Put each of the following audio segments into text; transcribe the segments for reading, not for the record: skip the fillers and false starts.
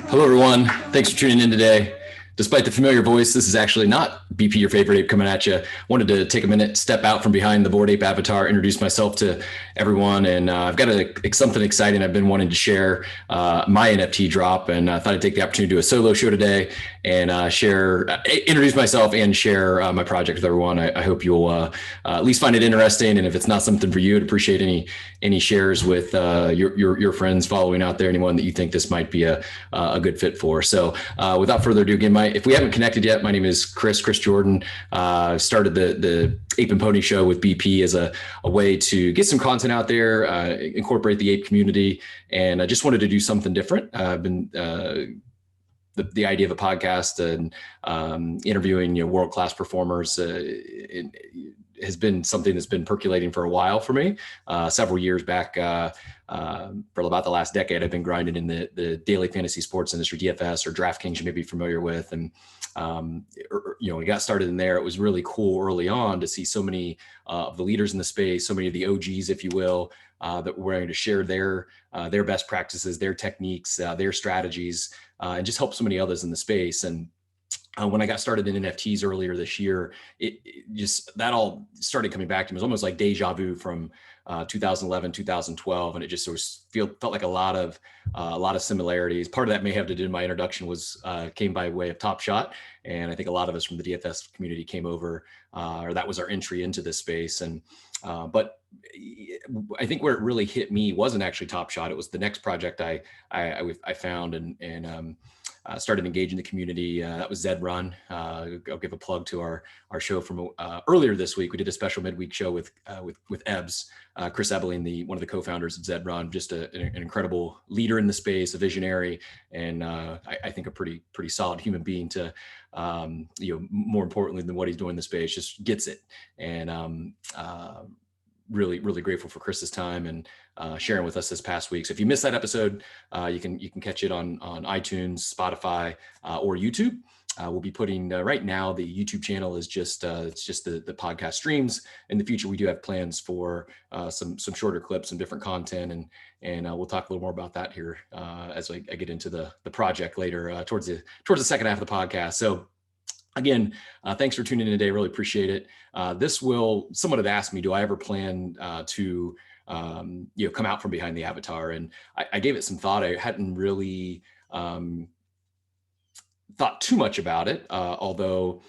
Hello, everyone. Thanks for tuning in today. Despite the familiar voice, this is actually not BP, your favorite ape, coming at you. Wanted to take a minute, step out from behind the Bored Ape avatar, introduce myself to everyone, and I've got something exciting I've been wanting to share, my NFT drop, and I thought I'd take the opportunity to do a solo show today and introduce myself and share my project with everyone. I hope you'll at least find it interesting, and if it's not something for you, I'd appreciate any shares with your friends following out there, anyone that you think this might be a good fit for. So without further ado, again, if we haven't connected yet, my name is Chris Jourdan. Started the Ape and Pony Show with BP as a way to get some content out there, incorporate the ape community, and I just wanted to do something different. I've been the idea of a podcast and interviewing world-class performers has been something that's been percolating for a while for me. Several years back, for about the last decade, I've been grinding in the daily fantasy sports industry, DFS or DraftKings you may be familiar with. And, we got started in there. It was really cool early on to see so many of the leaders in the space, so many of the OGs, if you will, that were willing to share their best practices, their techniques, their strategies, and just help so many others in the space. And when I got started in NFTs earlier this year, that all started coming back to me. It was almost like deja vu from 2011, 2012, and it just sort of felt like a lot of similarities. Part of that may have to do with my introduction came by way of Top Shot, and I think a lot of us from the DFS community came over, or that was our entry into this space. And but I think where it really hit me wasn't actually Top Shot. It was the next project I found and started engaging the community. That was Zed Run. I'll give a plug to our show from earlier this week. We did a special midweek show with Ebbs, Chris Ebeling, one of the co-founders of Zed Run, just an incredible leader in the space, a visionary, and I think a pretty solid human being to, more importantly than what he's doing in the space, just gets it. And really grateful for Chris's time and sharing with us this past week. So if you missed that episode, you can catch it on iTunes, Spotify, or YouTube. We'll be putting right now, the YouTube channel is just the podcast streams. In the future, we do have plans for some shorter clips, some different content, and we'll talk a little more about that here as I get into the project later towards the second half of the podcast. So again, thanks for tuning in today. Really appreciate it. Someone had asked me, do I ever plan to come out from behind the avatar? And I gave it some thought. I hadn't really thought too much about it, although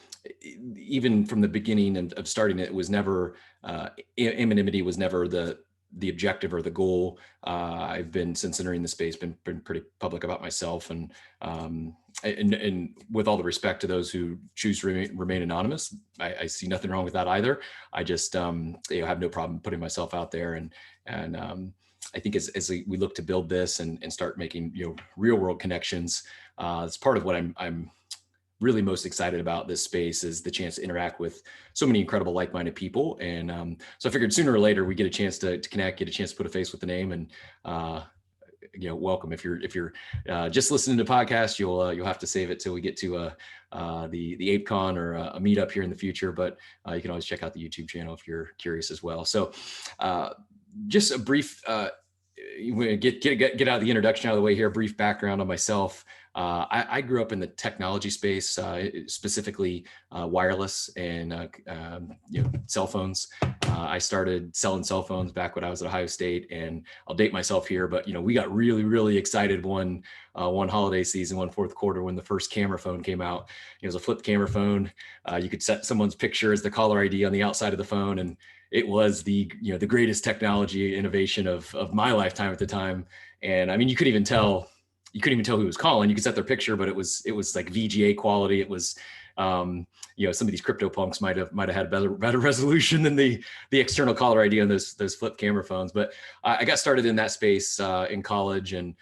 even from the beginning of starting it was never, anonymity was never the objective or the goal. I've been, since entering the space, been pretty public about myself, and with all the respect to those who choose to remain anonymous, I see nothing wrong with that either. I just have no problem putting myself out there, and I think as we look to build this and start making real world connections, it's part of what I'm really most excited about this space, is the chance to interact with so many incredible like-minded people. And so I figured sooner or later we get a chance to connect, get a chance to put a face with the name, and welcome. If you're just listening to podcasts, you'll have to save it till we get to the ApeCon or a meetup here in the future. But you can always check out the YouTube channel if you're curious as well. So just a brief get out the introduction out of the way here. Brief background on myself. I grew up in the technology space, specifically wireless and cell phones. I started selling cell phones back when I was at Ohio State, and I'll date myself here, but we got really excited one holiday season, one fourth quarter, when the first camera phone came out. It was a flip camera phone. You could set someone's picture as the caller ID on the outside of the phone, and it was the greatest technology innovation of my lifetime at the time. And I mean, you couldn't even tell who was calling. You could set their picture, but it was like VGA quality. It was, some of these crypto punks might have had better resolution than the external caller ID on those flip camera phones. But I got started in that space in college, and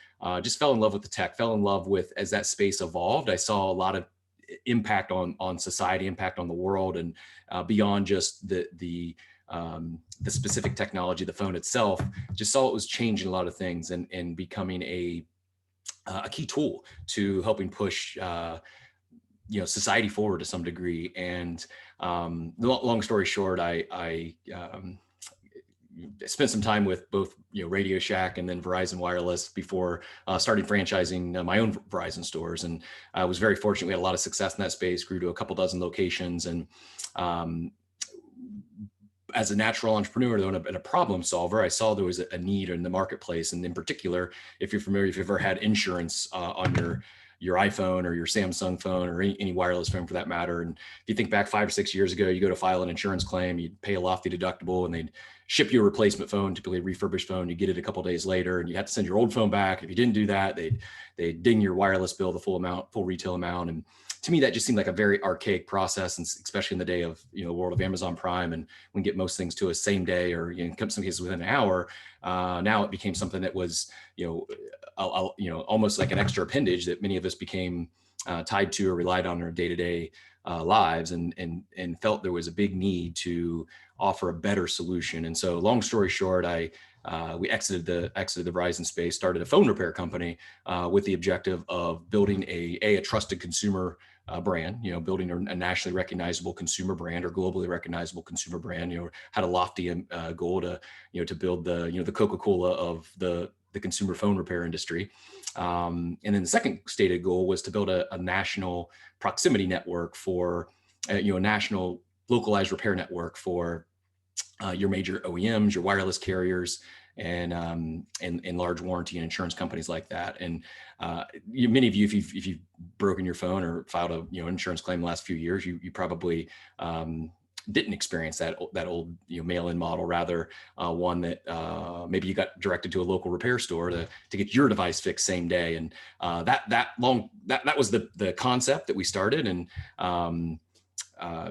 just fell in love with the tech. Fell in love with, as that space evolved, I saw a lot of impact on society, impact on the world, and beyond just the specific technology, the phone itself. Just saw it was changing a lot of things and becoming a key tool to helping push society forward to some degree. And long story short, I spent some time with both, Radio Shack and then Verizon Wireless before starting franchising my own Verizon stores. And I was very fortunate. We had a lot of success in that space, grew to a couple dozen locations. And as a natural entrepreneur though, and a problem solver, I saw there was a need in the marketplace. And in particular, if you're familiar, if you've ever had insurance on your iPhone or your Samsung phone or any wireless phone for that matter. And if you think back 5 or 6 years ago, you go to file an insurance claim, you'd pay a lofty deductible and they'd ship you a replacement phone, typically a refurbished phone. You get it a couple of days later and you have to send your old phone back. If you didn't do that, they'd ding your wireless bill the full retail amount. And to me, that just seemed like a very archaic process, and especially in the day of, the world of Amazon Prime, and we can get most things to us same day or, in some cases within an hour. Now it became something that was, almost like an extra appendage that many of us became tied to or relied on in our day-to-day lives, and felt there was a big need to offer a better solution. And so, long story short, we exited the Verizon space, started a phone repair company with the objective of building a trusted consumer brand, building a nationally recognizable consumer brand or globally recognizable consumer brand. Had a lofty goal to build the Coca-Cola of the consumer phone repair industry. And then the second stated goal was to build a national proximity network for a national localized repair network for your major OEMs, your wireless carriers, and large warranty and insurance companies like that. And many of you, if you've broken your phone or filed a insurance claim in the last few years, you probably didn't experience that old mail-in model, rather one that maybe you got directed to a local repair store to get your device fixed same day. And that was the concept that we started, and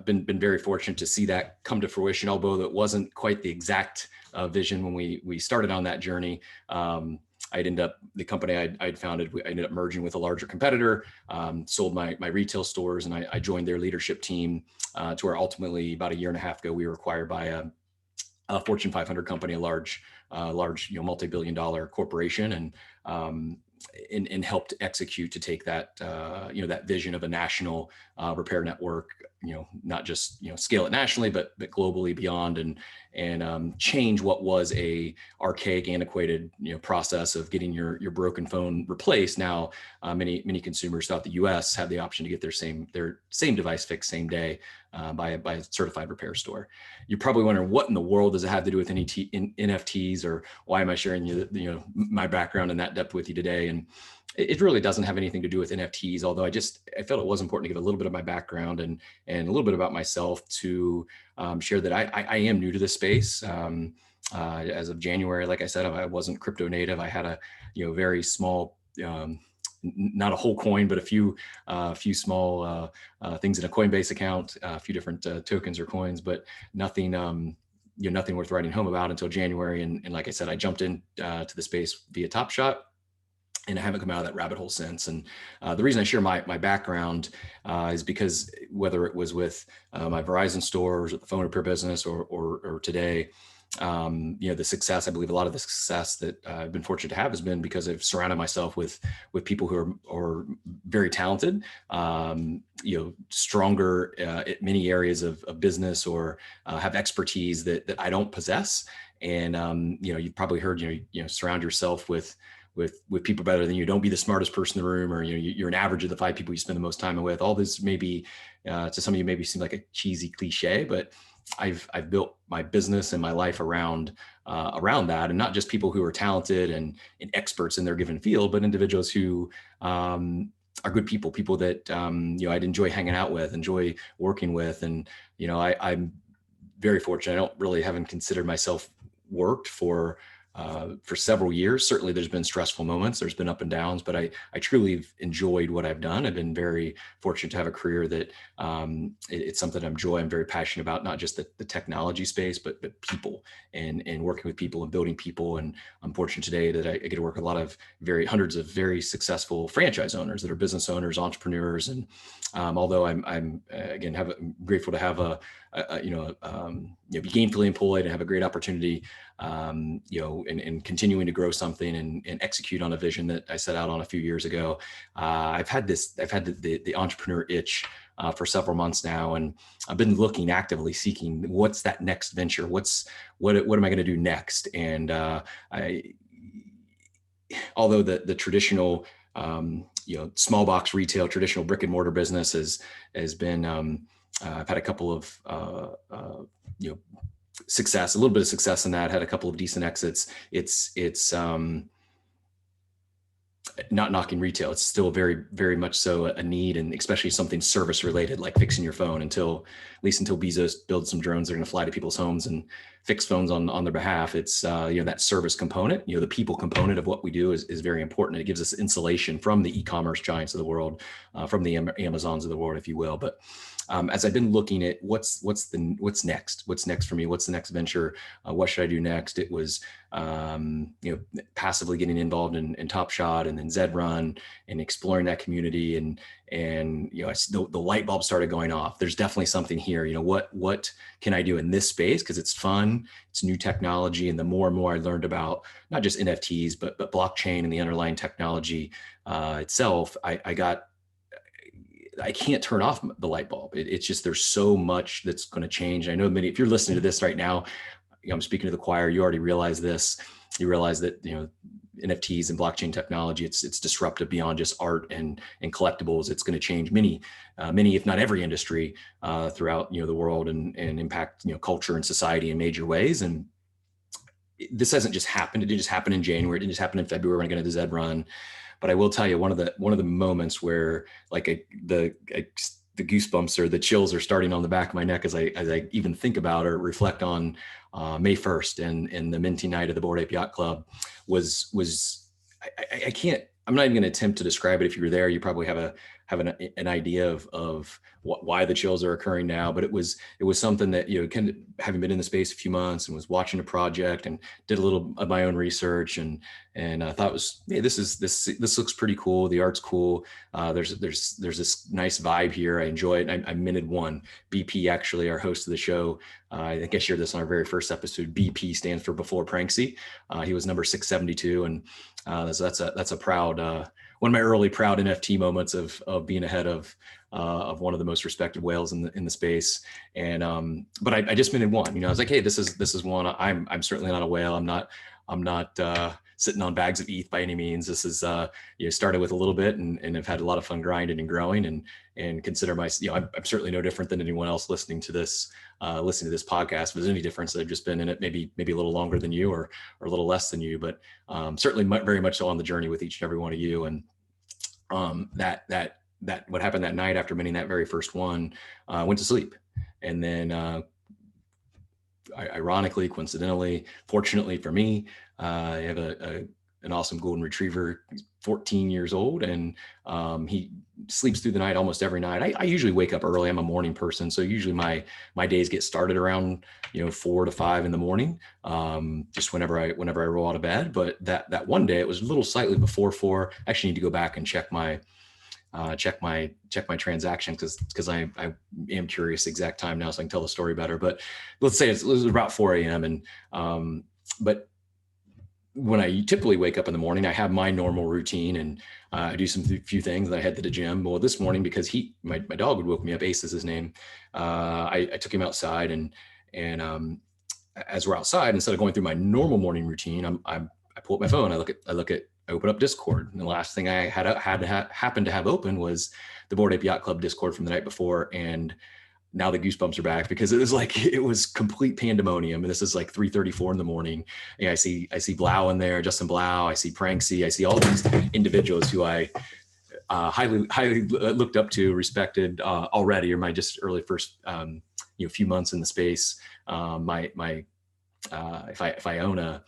been very fortunate to see that come to fruition, although it wasn't quite the exact vision when we started on that journey. The company I'd founded, I ended up merging with a larger competitor, sold my retail stores, and I joined their leadership team to where ultimately about a year and a half ago, we were acquired by a Fortune 500 company, a large multi-billion-dollar corporation, and helped execute to take that that vision of a national repair network, not just scale it nationally, but globally beyond, and change what was a archaic, antiquated process of getting your broken phone replaced. Now many consumers throughout the U.S. have the option to get their same device fixed same day by a certified repair store. You're probably wondering, what in the world does it have to do with NFTs, or why am I sharing my background in that depth with you today? And it really doesn't have anything to do with NFTs, although I felt it was important to give a little bit of my background and a little bit about myself to share that I am new to this space. As of January, like I said, I wasn't crypto native. I had a very small, not a whole coin, but a few small things in a Coinbase account, a few different tokens or coins, but nothing nothing worth writing home about until January. And like I said, I jumped in to the space via Top Shot, and I haven't come out of that rabbit hole since. And the reason I share my background is because whether it was with my Verizon stores or the phone repair business or today, the success, I believe a lot of the success that I've been fortunate to have has been because I've surrounded myself with people who are very talented, stronger at many areas of business, or have expertise that I don't possess. And, you've probably heard, surround yourself with people better than you. Don't be the smartest person in the room, or you're an average of the 5 people you spend the most time with. All this maybe to some of you maybe seem like a cheesy cliche, but I've built my business and my life around that, and not just people who are talented and experts in their given field, but individuals who are good people that I'd enjoy hanging out with, enjoy working with. And I'm very fortunate. Haven't considered myself worked for several years. Certainly there's been stressful moments, there's been up and downs, but I truly enjoyed what I've done. I've been very fortunate to have a career that it's something I enjoy. I'm very passionate about, not just the technology space, but people and working with people and building people. And I'm fortunate today that I get to work with a lot of hundreds of very successful franchise owners that are business owners, entrepreneurs. And although I'm grateful to have be gainfully employed and have a great opportunity and continuing to grow something and execute on a vision that I set out on a few years ago. I've had the entrepreneur itch for several months now, and I've been looking, actively seeking what's that next venture. What am I going to do next? And although the traditional small box retail, traditional brick and mortar business has been, I've had a couple of success, a little bit of success in that, had a couple of decent exits. It's not knocking retail. It's still very, very much so a need, and especially something service related, like fixing your phone, at least until Bezos builds some drones, they're going to fly to people's homes and fix phones on their behalf. It's, that service component, the people component of what we do is very important. It gives us insulation from the e-commerce giants of the world, from the Amazons of the world, if you will. But as I've been looking at what's next for me, what's the next venture, what should I do next? It was, passively getting involved in Top Shot and then Zed Run and exploring that community. And the light bulb started going off. There's definitely something here. What can I do in this space? Because it's fun, it's new technology. And the more and more I learned about not just NFTs, but blockchain and the underlying technology itself, I can't turn off the light bulb. It's just, there's so much that's going to change. I know if you're listening to this right now, I'm speaking to the choir, you already realize this. You realize that, NFTs and blockchain technology, it's disruptive beyond just art and collectibles. It's going to change many, if not every industry throughout, the world and impact, culture and society in major ways. And this hasn't just happened. It didn't just happen in January. It didn't just happen in February when I got into Zed Run. But I will tell you, one of the moments where the goosebumps or the chills are starting on the back of my neck as I even think about or reflect on May 1st and the minting night of the Bored Ape Yacht Club was I'm not even going to attempt to describe it. If you were there, you probably have an idea of why the chills are occurring now. But it was something that, kind of having been in the space a few months and was watching a project and did a little of my own research and I thought this looks pretty cool. The art's cool. There's this nice vibe here. I enjoy it. I minted one. BP, actually, our host of the show, I think I shared this on our very first episode. BP stands for Before Pranksy. He was number 672, and so that's a proud one of my early proud NFT moments of being ahead of one of the most respected whales in the space. And but I just minted one. I was like, hey, this is one. I'm certainly not a whale. I'm not sitting on bags of ETH by any means. This is started with a little bit and have had a lot of fun grinding and growing and consider I'm certainly no different than anyone else listening to this podcast. If there's any difference, I've just been in it maybe a little longer than you or a little less than you, but certainly very much so on the journey with each and every one of you. And that what happened that night after minting that very first one, went to sleep. And then ironically, coincidentally, fortunately for me, I have an awesome golden retriever. He's 14 years old, and he sleeps through the night almost every night. I usually wake up early. I'm a morning person, so usually my days get started around 4 to 5 in the morning, just whenever I roll out of bed. But that one day it was a little slightly before 4. I actually need to go back and check my transaction because I am curious the exact time now, so I can tell the story better. But let's say it was about 4 a.m. and but when I typically wake up in the morning, I have my normal routine and I do few things. I head to the gym. Well, this morning, because my dog would woke me up, Ace is his name. I took him outside and as we're outside, instead of going through my normal morning routine, I pull up my phone. I open up Discord, and the last thing I happened to have open was the Bored Ape Yacht Club Discord from the night before. And now the goosebumps are back because it was complete pandemonium. And this is like 3:34 in the morning. And I see Blau in there, Justin Blau. I see Pranksy. I see all these individuals who I highly looked up to, respected already, or my just early first few months in the space. If I own a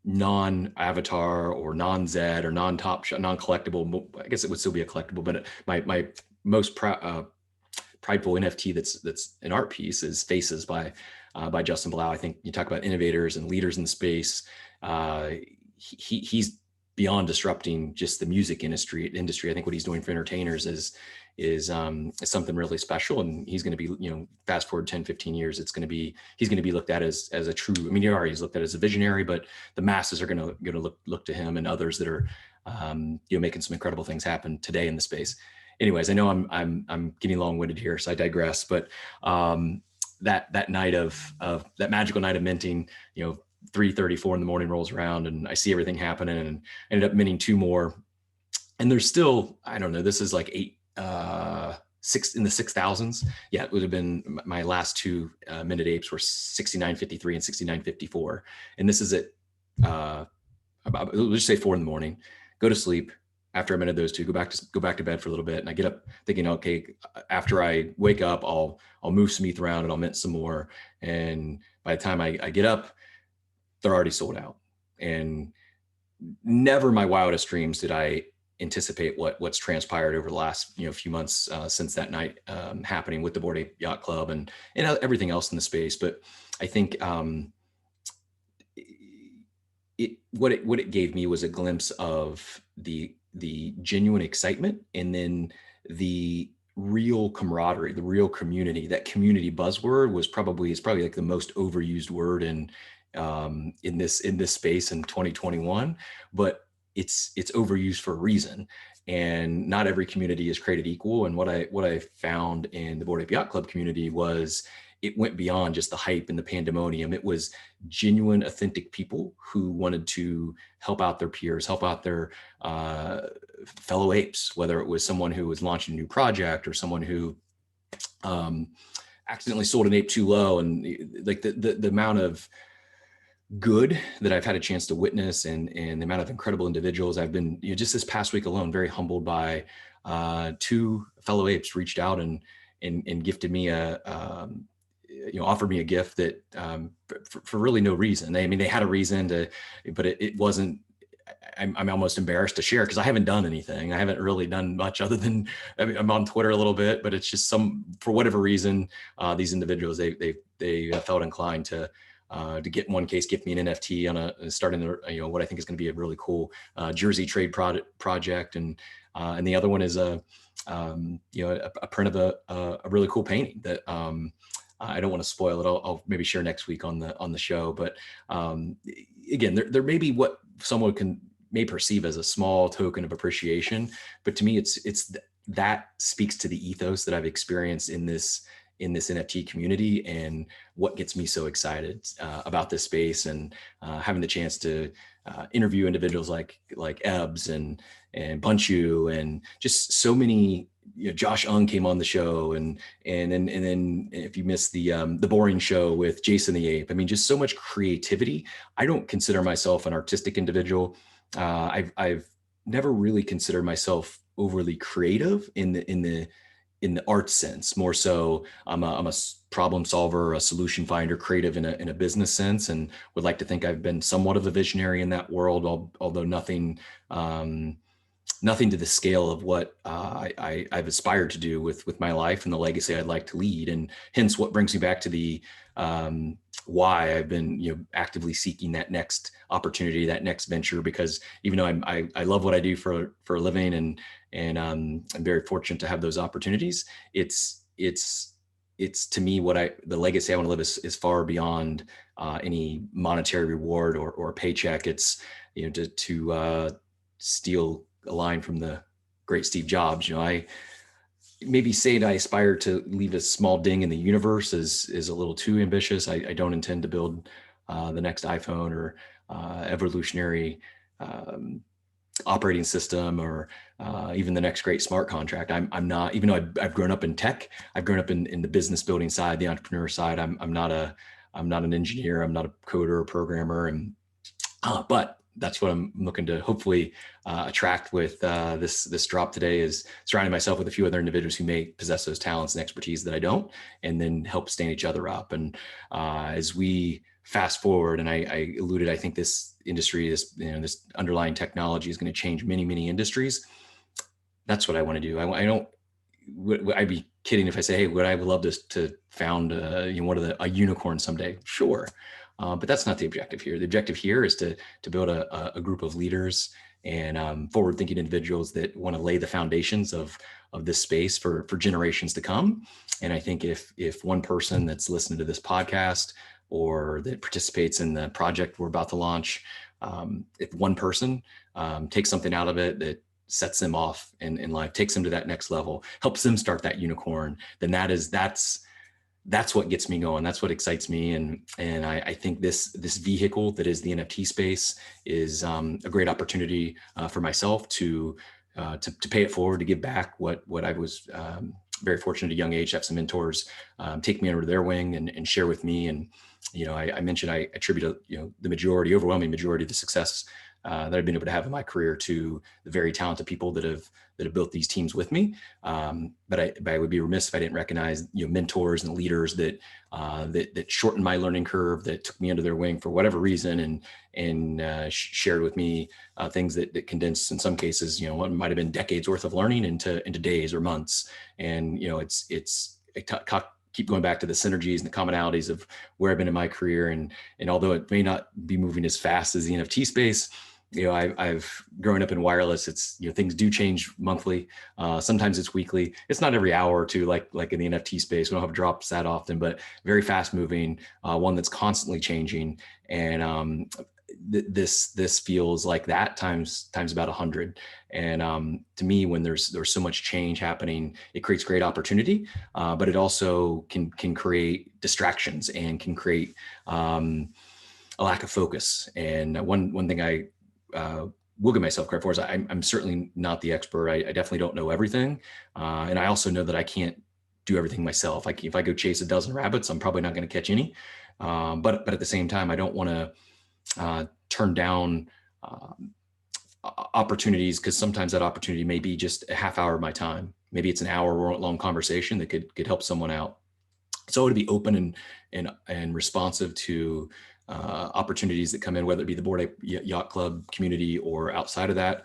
non-avatar or non-Zed or non-Top Shot, non-collectible, I guess it would still be a collectible, but my most prideful NFT that's an art piece is Faces by Justin Blau. I think you talk about innovators and leaders in the space. He's beyond disrupting just the music industry. I think what he's doing for entertainers is something really special. And he's going to be, fast forward 10, 15 years, he's going to be looked at as a true, I mean, he already is looked at as a visionary, but the masses are going to look to him and others that are, making some incredible things happen today in the space. Anyways, I know I'm getting long-winded here, so I digress, but that night of that magical night of minting, 3:30, 4 in the morning rolls around, and I see everything happening, and ended up minting 2 more. And there's still, I don't know, this is like 6 in the 6,000s. Yeah, it would have been my last 2 minted apes were 69.53 and 69.54. And this is at, about, let's just say 4 in the morning, go to sleep. After I minted those 2, go back to bed for a little bit. And I get up thinking, okay, after I wake up, I'll move some ETH around and I'll mint some more. And by the time I get up, they're already sold out. And never in my wildest dreams did I anticipate what's transpired over the last few months since that night happening with the Bored Ape Yacht Club and everything else in the space. But I think what it gave me was a glimpse of the genuine excitement, and then the real camaraderie, the real community. That community buzzword is probably like the most overused word in this space in 2021, but it's overused for a reason. And not every community is created equal. And what I found in the Bored Ape Yacht Club community was it went beyond just the hype and the pandemonium. It was genuine, authentic people who wanted to help out their peers, help out their fellow apes, whether it was someone who was launching a new project or someone who accidentally sold an ape too low. And like the amount of good that I've had a chance to witness, and the amount of incredible individuals I've been, just this past week alone, very humbled by 2 fellow apes reached out and gifted me offered me a gift that for really no reason. They had a reason but it wasn't, I'm almost embarrassed to share because I haven't done anything. I haven't really done much other than, I'm on Twitter a little bit, but it's just for whatever reason, these individuals, they felt inclined to get, in one case, gift me an NFT on starting what I think is going to be a really cool jersey trade project, and the other one is a print of a really cool painting that I don't want to spoil it. I'll maybe share next week on the show. But again, there may be what someone may perceive as a small token of appreciation, but to me, it's that speaks to the ethos that I've experienced in this NFT community, and what gets me so excited about this space, and having the chance to interview individuals like Ebbs and Bunchu, and just so many. Josh Ung came on the show, and then if you missed the boring show with Jason the Ape, just so much creativity. I don't consider myself an artistic individual. I've never really considered myself overly creative in the art sense. More so, I'm a problem solver, a solution finder, creative in a business sense, and would like to think I've been somewhat of a visionary in that world, although nothing to the scale of what I've aspired to do with my life and the legacy I'd like to lead. And hence what brings me back to the why I've been actively seeking that next opportunity, that next venture, because even though I love what I do for a living, and I'm very fortunate to have those opportunities, it's to me the legacy I want to live is far beyond any monetary reward or paycheck. It's to steal a line from the great Steve Jobs. I maybe say that I aspire to leave a small ding in the universe is a little too ambitious. I don't intend to build the next iPhone or evolutionary operating system, or even the next great smart contract. I'm not, even though I've grown up in tech, I've grown up in the business building side, the entrepreneur side. I'm not an engineer. I'm not a coder or programmer, but that's what I'm looking to hopefully attract with this drop today, is surrounding myself with a few other individuals who may possess those talents and expertise that I don't, and then help stand each other up. And as we fast forward, and I alluded, I think this industry, this underlying technology is going to change many, many industries. That's what I want to do. I'd be kidding if I say, hey, would I love to found a unicorn someday? Sure. But that's not the objective here. The objective here is to build a group of leaders and forward-thinking individuals that want to lay the foundations of this space for generations to come. And I think if one person that's listening to this podcast or that participates in the project we're about to launch, if one person takes something out of it that sets them off in life, takes them to that next level, helps them start that unicorn, then that's what gets me going. That's what excites me. And I think this vehicle that is the NFT space is a great opportunity for myself to pay it forward, to give back what I was very fortunate at a young age to have some mentors take me under their wing and share with me. And, I mentioned I attribute, the overwhelming majority of the success that I've been able to have in my career to the very talented people that have built these teams with me. But I would be remiss if I didn't recognize, mentors and leaders that shortened my learning curve, that took me under their wing for whatever reason, and shared with me things that condensed, in some cases, what might have been decades worth of learning into days or months. And keep going back to the synergies and the commonalities of where I've been in my career. And although it may not be moving as fast as the NFT space, I've grown up in wireless. It's, things do change monthly. Sometimes it's weekly. It's not every hour or two, like in the NFT space. We don't have drops that often, but very fast moving, one that's constantly changing. And this feels like that times about 100. And to me, when there's so much change happening, it creates great opportunity, but it also can create distractions and can create a lack of focus. And one thing I will give myself credit for is I'm certainly not the expert. I definitely don't know everything. And I also know that I can't do everything myself. Like if I go chase a dozen rabbits, I'm probably not going to catch any. But at the same time, I don't want to turn down opportunities, because sometimes that opportunity may be just a half hour of my time. Maybe it's an hour long conversation that could help someone out. So to be open and responsive to opportunities that come in, whether it be the Bored Ape Yacht Club community or outside of that.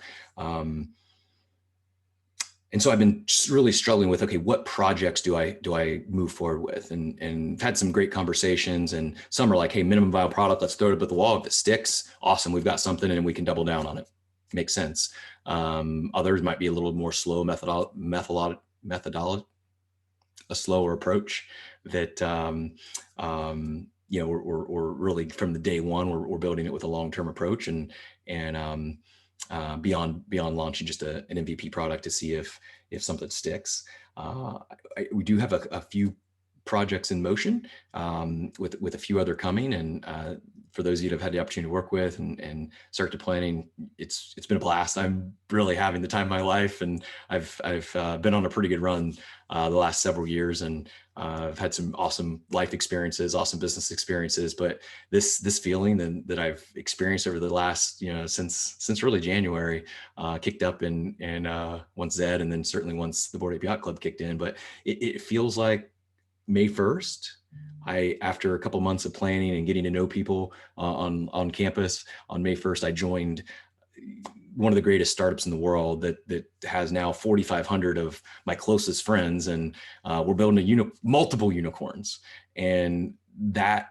And so I've been really struggling with, okay, what projects do I move forward with? And I've had some great conversations, and some are like, hey, minimum viable product, let's throw it up at the wall. If it sticks, awesome, we've got something and we can double down on it. Makes sense. Others might be a little more slow methodology, a slower approach that, we're really from the day one, we're building it with a long-term approach and beyond launching just an MVP product to see if something sticks. We do have a few projects in motion with a few other coming, and for those of you that have had the opportunity to work with and start to planning, it's been a blast. I'm really having the time of my life, and I've been on a pretty good run the last several years, and I've had some awesome life experiences, awesome business experiences. But this feeling that I've experienced over the last, since really January, kicked up in once Zed, and then certainly once the Bored Ape Yacht Club kicked in. But it feels like May 1st. After a couple months of planning and getting to know people on campus, on May 1st, I joined one of the greatest startups in the world that has now 4,500 of my closest friends, and we're building multiple unicorns. And that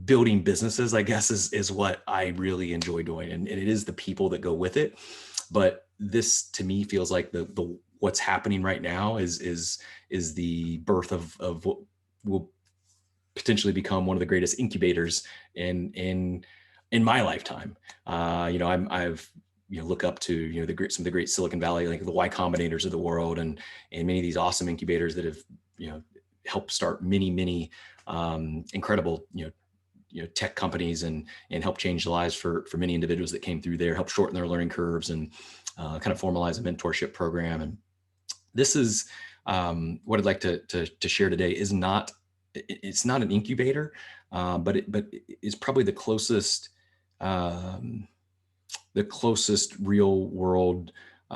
building businesses, I guess, is what I really enjoy doing, and it is the people that go with it. But this, to me, feels like the what's happening right now is the birth of what will potentially become one of the greatest incubators in my lifetime. I've look up to some of the great Silicon Valley, like the Y Combinators of the world, and many of these awesome incubators that have helped start many incredible tech companies and help change the lives for many individuals that came through there, help shorten their learning curves, and kind of formalize a mentorship program. And this is what I'd like to share today. It's not an incubator, but it's probably the closest real world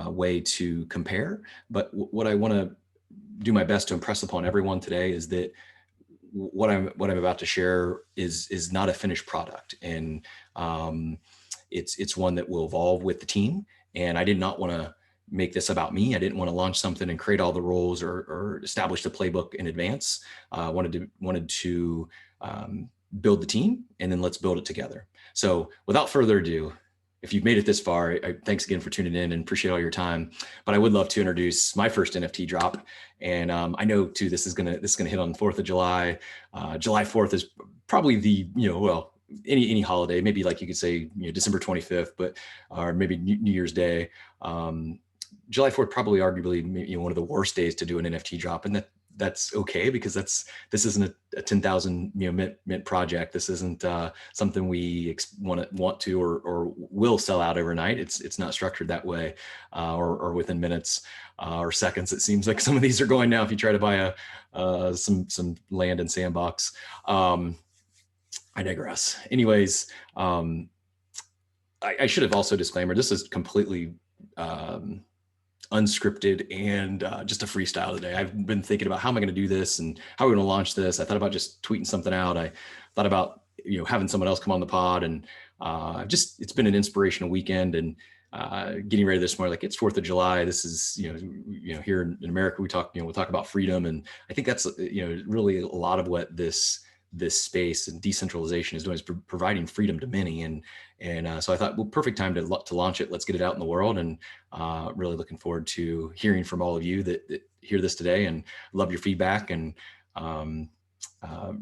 way to compare. But what I want to do my best to impress upon everyone today is that what I'm about to share is not a finished product, and it's one that will evolve with the team. And I did not want to make this about me. I didn't want to launch something and create all the roles or establish the playbook in advance. I wanted to build the team, and then let's build it together. So without further ado, if you've made it this far, thanks again for tuning in and appreciate all your time. But I would love to introduce my first NFT drop. And I know too, this is gonna hit on the 4th of July. July 4th is probably the, well, any holiday, maybe like you could say, December 25th, but or maybe New Year's Day. July 4th probably arguably one of the worst days to do an NFT drop, and that's okay, because this isn't a 10,000 mint project. This isn't something we want to or will sell out overnight. It's not structured that way, or within minutes or seconds. It seems like some of these are going now. If you try to buy some land in Sandbox. I digress. Anyways, I should have also disclaimer. This is completely unscripted and just a freestyle today. I've been thinking about how am I going to do this and how we're going to launch this. I thought about just tweeting something out. I thought about having someone else come on the pod, and it's been an inspirational weekend, and getting ready this morning. Like, it's 4th of July. This is here in America we'll talk about freedom, and I think that's really a lot of what this space and decentralization is doing, is providing freedom to many. And so I thought, well, perfect time to launch it. Let's get it out in the world. And really looking forward to hearing from all of you that hear this today, and love your feedback, and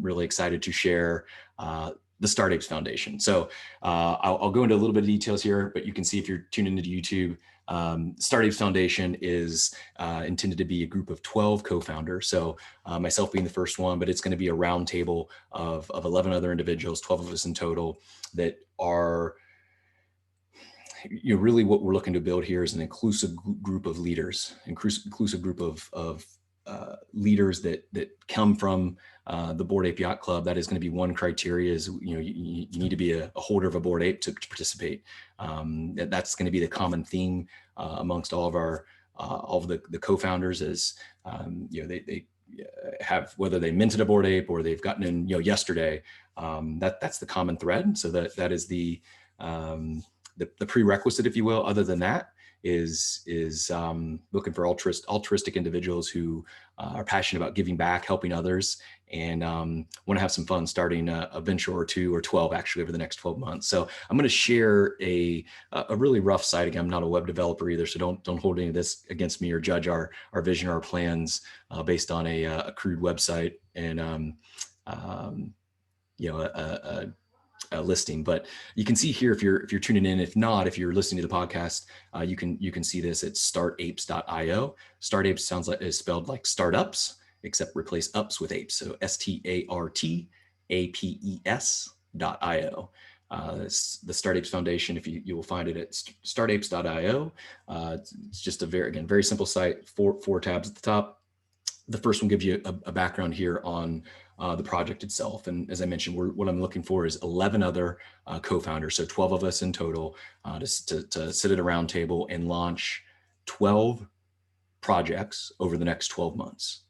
really excited to share the StartApes Foundation. So I'll go into a little bit of details here, but you can see if you're tuning into YouTube, StartApes Foundation is intended to be a group of 12 co-founders. So myself being the first one, but it's going to be a round table of 11 other individuals, 12 of us in total, that are really what we're looking to build here is an inclusive group of leaders, inclusive group of leaders that come from the Bored Ape Yacht Club. That is going to be one criteria, is you need to be a holder of a Bored Ape to participate. That's going to be the common theme amongst all of the co-founders, is they have, whether they minted a Bored Ape or they've gotten in yesterday. That's the common thread. So that is the prerequisite, if you will. Other than that, is looking for altruistic individuals who are passionate about giving back, helping others, and want to have some fun starting a venture or 2 or 12 actually over the next 12 months. So I'm going to share a really rough site. Again, I'm not a web developer either, so don't hold any of this against me or judge our vision or our plans based on a crude website and a listing. But you can see here, if you're tuning in. If not, if you're listening to the podcast, you can see this at startapes.io. StartApes is spelled like startups, except replace ups with apes. So StartApes.io. The StartApes Foundation. If you will find it at startapes.io. It's just a very simple site. Four tabs at the top. The first one gives you a background here on the project itself. And as I mentioned, what I'm looking for is 11 other co-founders, so 12 of us in total, to sit at a round table and launch 12 projects over the next 12 months.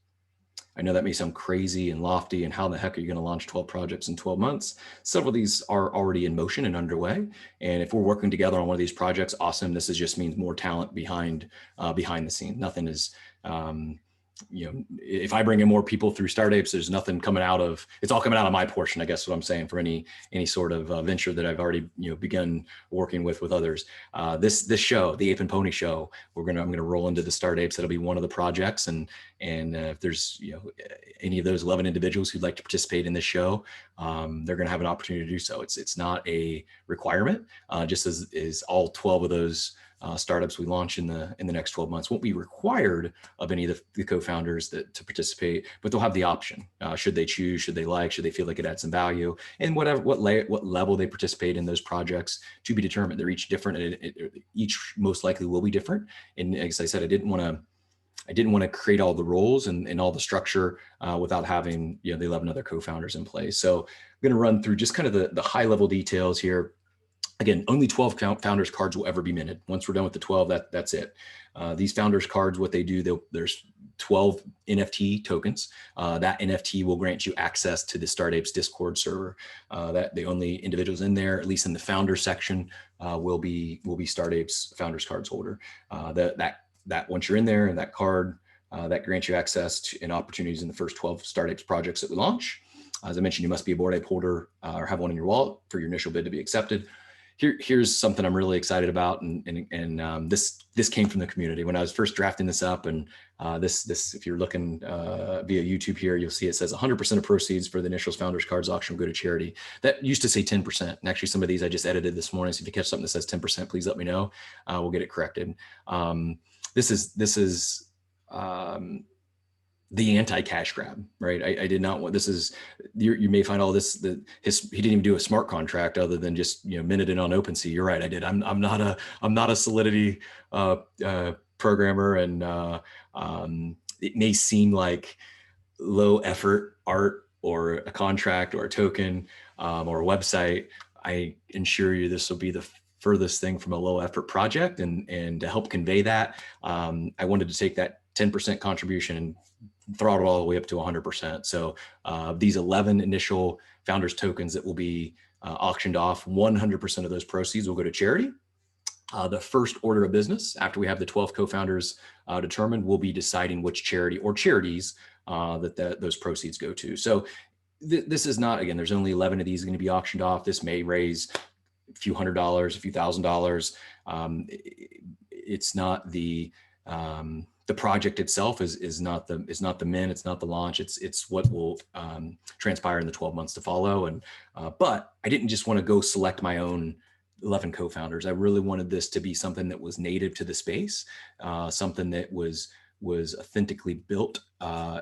I know that may sound crazy and lofty, and how the heck are you going to launch 12 projects in 12 months? Several of these are already in motion and underway. And if we're working together on one of these projects, awesome. This just means more talent behind the scene. Nothing is... if I bring in more people through StartApes, there's nothing coming out of, it's all coming out of my portion, I guess what I'm saying, for any sort of venture that I've already, begun working with others. This show, the Ape and Pony Show, I'm going to roll into the StartApes. That'll be one of the projects. And if there's, any of those 11 individuals who'd like to participate in this show, they're going to have an opportunity to do so. It's not a requirement, just as is all 12 of those startups we launch in the next 12 months won't be required of any of the co-founders to participate, but they'll have the option. Should they choose, should they feel like it adds some value, and what level they participate in those projects to be determined. They're each different, and each most likely will be different. And as I said, I didn't want to create all the roles and all the structure without having the 11 other co-founders in place. So I'm going to run through just kind of the high level details here. Again, only 12 founders cards will ever be minted. Once we're done with the 12, that's it. These founders cards, what they do, there's 12 NFT tokens. That NFT will grant you access to the StartApes Discord server. That the only individuals in there, at least in the founder section, will be StartApes founders cards holder. That once you're in there, and that card that grants you access to and opportunities in the first 12 StartApes projects that we launch. As I mentioned, you must be a Bored Ape holder or have one in your wallet for your initial bid to be accepted. here's something I'm really excited about, and this came from the community when I was first drafting this up. And this if you're looking via YouTube here, you'll see it says 100% of proceeds for the Initials Founders Cards auction will go to charity. That used to say 10%, and actually some of these I just edited this morning. So if you catch something that says 10%, please let me know. We'll get it corrected. This is the anti-cash grab, right? I did not want, this is, you may find all this, he didn't even do a smart contract other than just, minted it on OpenSea. You're right, I did. I'm not a Solidity programmer, and it may seem like low effort art or a contract or a token or a website. I assure you this will be the furthest thing from a low effort project, and to help convey that, I wanted to take that 10% contribution and throttle all the way up to 100%. So these 11 initial founders tokens that will be auctioned off, 100% of those proceeds will go to charity. The first order of business after we have the 12 co-founders determined, we'll be deciding which charity or charities those proceeds go to. So this is not, again, there's only 11 of these going to be auctioned off. This may raise a few $100s, a few $1,000s. It's not the project itself is not the mint, it's not the launch, it's what will transpire in the 12 months to follow. And but I didn't just want to go select my own 11 co-founders. I really wanted this to be something that was native to the space, something that was authentically built on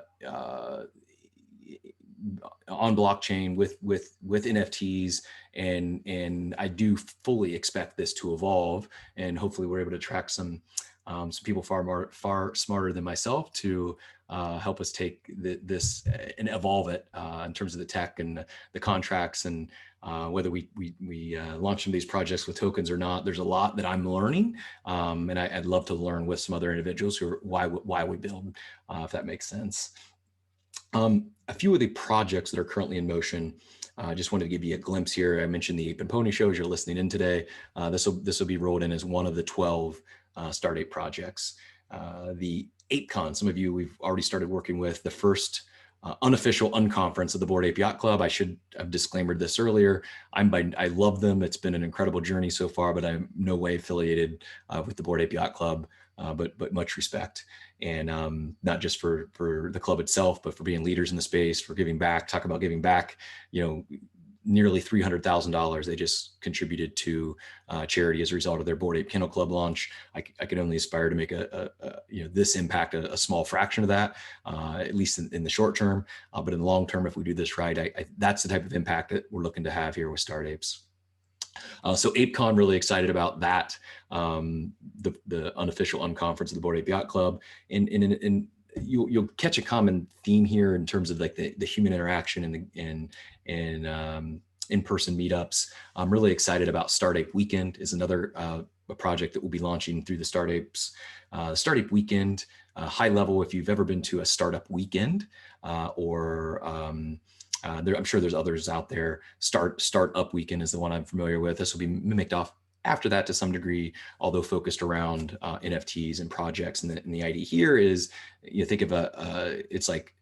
blockchain with NFTs, and I do fully expect this to evolve, and hopefully we're able to attract some people far smarter than myself to help us take this and evolve it in terms of the tech and the contracts, and whether we launch some of these projects with tokens or not. There's a lot that I'm learning, and I'd love to learn with some other individuals who are why we build, if that makes sense. A few of the projects that are currently in motion. I just wanted to give you a glimpse here. I mentioned the Ape and Pony Show as you're listening in today. This will be rolled in as one of the 12 StartApe projects. The ApeCon, some of you we've already started working with, the first unofficial unconference of the Bored Ape Yacht Club. I should have disclaimed this earlier. I love them. It's been an incredible journey so far, but I'm no way affiliated with the Bored Ape Yacht Club, but much respect. And not just for the club itself, but for being leaders in the space, for giving back. Talk about giving back, nearly $300,000 they just contributed to charity as a result of their Bored Ape Kennel Club launch. I can only aspire to make this impact a small fraction of that, at least in the short term. But in the long term, if we do this right, that's the type of impact that we're looking to have here with StartApes. So ApeCon, really excited about that, the unofficial unconference of the Bored Ape Yacht Club. And you'll catch a common theme here in terms of like the human interaction and in-person meetups. I'm really excited about StartApe Weekend is another a project that will be launching through the StartApes. StartApe Weekend, high level, if you've ever been to a startup weekend I'm sure there's others out there. Startup Weekend is the one I'm familiar with. This will be mimicked off after that to some degree, although focused around NFTs and projects. And the idea here is, you think of it's like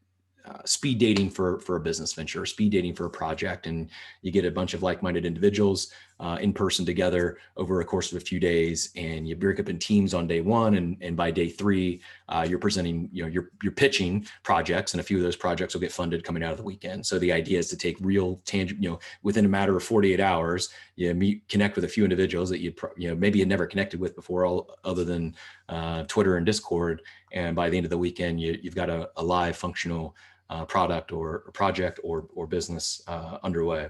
speed dating for a business venture, or speed dating for a project, and you get a bunch of like-minded individuals in person together over a course of a few days, and you break up in teams on day one, and by day three, you're presenting, you're pitching projects, and a few of those projects will get funded coming out of the weekend. So the idea is to take real tangible, within a matter of 48 hours, you connect with a few individuals that maybe you never connected with before, other than Twitter and Discord, and by the end of the weekend, you've got a live functional product or project or business underway.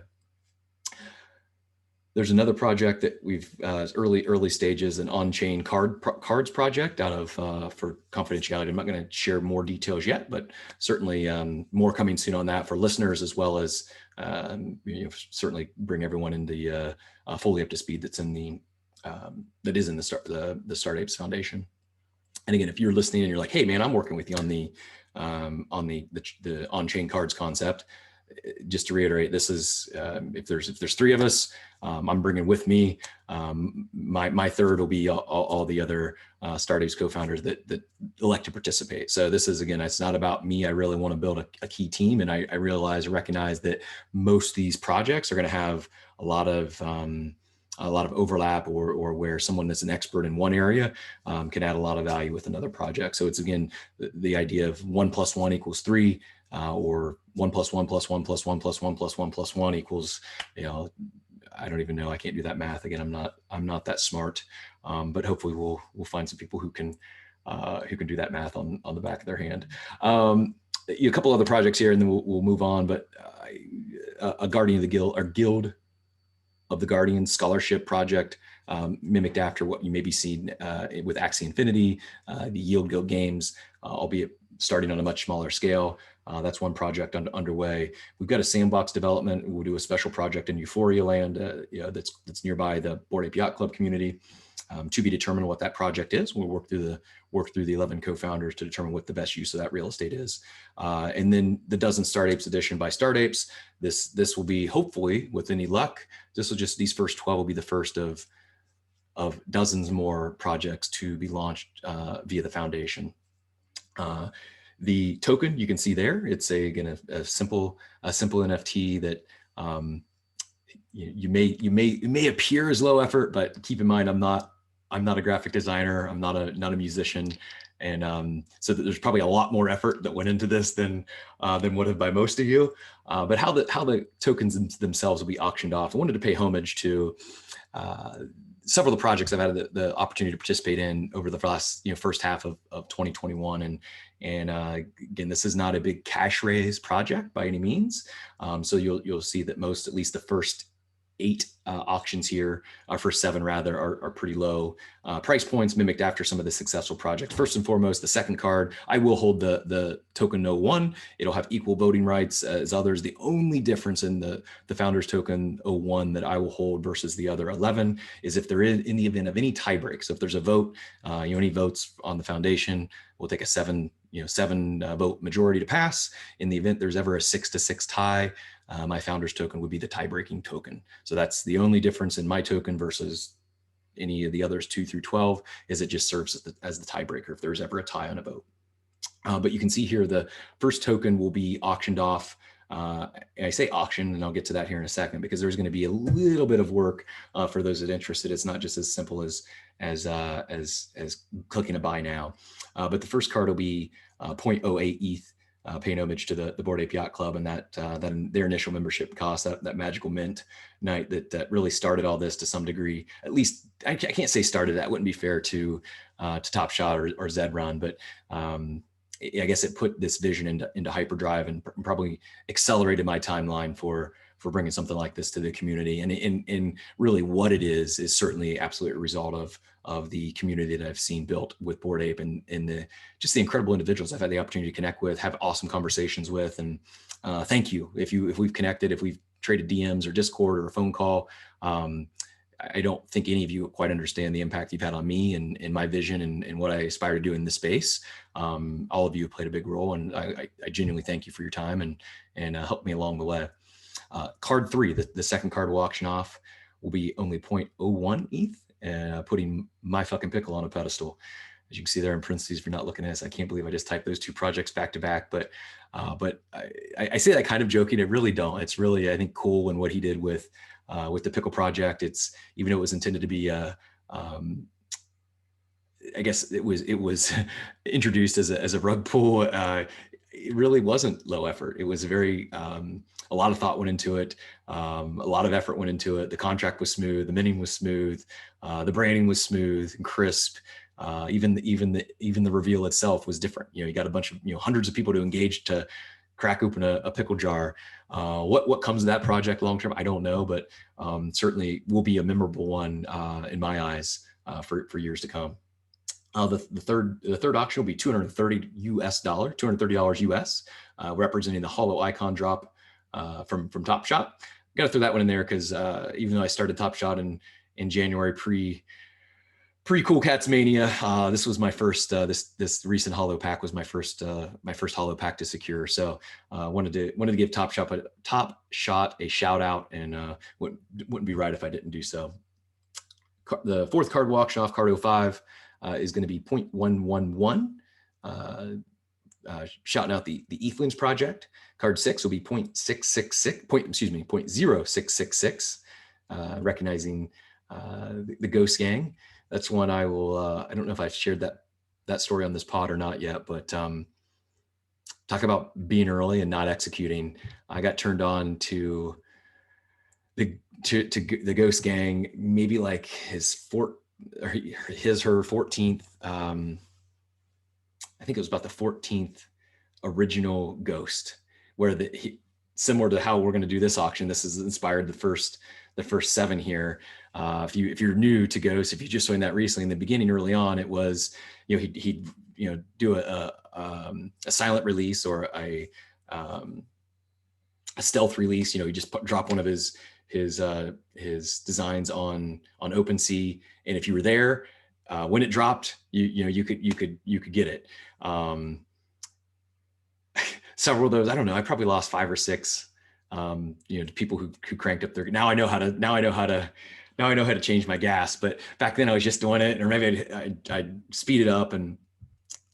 There's another project that we've early stages, an on-chain cards project out of for confidentiality. I'm not going to share more details yet, but certainly more coming soon on that for listeners, as well as certainly bring everyone in the fully up to speed that is in the StartApes Foundation. And again, if you're listening and you're like, hey man, I'm working with you on the on-chain cards concept, just to reiterate, this is if there's three of us, I'm bringing with me my third will be all the other StartApes co-founders that elect to participate. So this is, again, it's not about me. I really want to build a key team, and I recognize that most of these projects are going to have a lot of a lot of overlap, or where someone that's an expert in one area can add a lot of value with another project. So it's, again, the idea of 1 + 1 = 3, or 1 + 1 + 1 + 1 + 1 + 1 + 1 equals, I don't even know. I can't do that math. Again, I'm not that smart, but hopefully we'll find some people who can do that math on the back of their hand. A couple other projects here, and then we'll move on. But a Guardian of the Guild, or Guild of the Guardians scholarship project, mimicked after what you maybe seen with Axie Infinity, the Yield Guild games, albeit starting on a much smaller scale. That's one project underway. We've got a sandbox development. We'll do a special project in Euphoria Land, that's nearby the Bored Ape Yacht Club community. To be determined what that project is. We'll work through the 11 co-founders to determine what the best use of that real estate is. And then the Dozen StartApes edition by StartApes. This will be, hopefully, with any luck, these first 12 will be the first of dozens more projects to be launched via the foundation. The token you can see there, it's again a simple NFT that you may appear as low effort, but keep in mind I'm not a graphic designer, I'm not a musician, and so there's probably a lot more effort that went into this than would have by most of you. But how the tokens themselves will be auctioned off. I wanted to pay homage to several of the projects I've had the opportunity to participate in over the last first half of 2021, and again, this is not a big cash raise project by any means. So you'll see that at least the first 8 auctions here, first 7 rather, are pretty low price points, mimicked after some of the successful projects. First and foremost, the second card, I will hold the token 01. It'll have equal voting rights as others. The only difference in the founder's token 01 that I will hold versus the other 11 is if there is, in the event of any tie break. So if there's a vote, any votes on the foundation, we'll take a 7 vote majority to pass. In the event there's ever a 6-6 tie, my founder's token would be the tie-breaking token. So that's the only difference in my token versus any of the others 2 through 12, is it just serves as the tiebreaker if there's ever a tie on a vote. But you can see here the first token will be auctioned off. I say auction, and I'll get to that here in a second, because there's going to be a little bit of work for those that are interested. It's not just as simple as clicking a buy now. But the first card will be 0.08 ETH. Paying homage to the Bored Ape Yacht Club and that their initial membership cost, that magical mint night that really started all this to some degree. At least I can't say started. That wouldn't be fair to Top Shot or Zed Run, but I guess it put this vision into hyperdrive and probably accelerated my timeline for bringing something like this to the community. And really what it is certainly absolutely a result of the community that I've seen built with Bored Ape and just the incredible individuals I've had the opportunity to connect with, have awesome conversations with. And thank you. If we've connected, if we've traded DMs or Discord or a phone call, I don't think any of you quite understand the impact you've had on me and my vision and what I aspire to do in this space. All of you have played a big role, and I genuinely thank you for your time and helped me along the way. Card 3, the second card we'll auction off, will be only 0.01 ETH, putting my fucking pickle on a pedestal. As you can see there in parentheses, if you're not looking at this, I can't believe I just typed those 2 projects back to back. But I say that kind of joking. I really don't. It's really, I think, cool when what he did with the Pickle project. It's, even though it was intended to be I guess it was introduced as a rug pull. It really wasn't low effort. It was very a lot of thought went into it. A lot of effort went into it. The contract was smooth. The minting was smooth. The branding was smooth and crisp. Even the reveal itself was different. You got a bunch of hundreds of people to engage to crack open a pickle jar. What comes of that project long term, I don't know, but certainly will be a memorable one in my eyes for years to come. The third auction will be $230 US, representing the hollow icon drop from Top Shot. Got to throw that one in there because even though I started Top Shot in January pre Cool Cats Mania, this was my first. This recent hollow pack was my first hollow pack to secure. So wanted to give Top Shot a shout out, and wouldn't be right if I didn't do so. The fourth card we'll auction off, card 05. Is going to be 0.111, shouting out the Ethlings project. Card 6 will be 0.0666, recognizing the Ghost Gang. That's one I will, I don't know if I've shared that story on this pod or not yet, but talk about being early and not executing. I got turned on to the Ghost Gang, maybe like her 14th. I think it was about the 14th original Ghost, where similar to how we're going to do this auction. This has inspired the first 7 here. If you're new to Ghost, if you just joined that recently, in the beginning, early on, it was, he'd do a silent release or a stealth release. He just drop one of his designs on OpenSea, and if you were there when it dropped, you could get it. Several of those, I don't know, I probably lost 5 or 6 to people who cranked up their. Now I know how to change my gas, but back then I was just doing it, or maybe I'd speed it up, and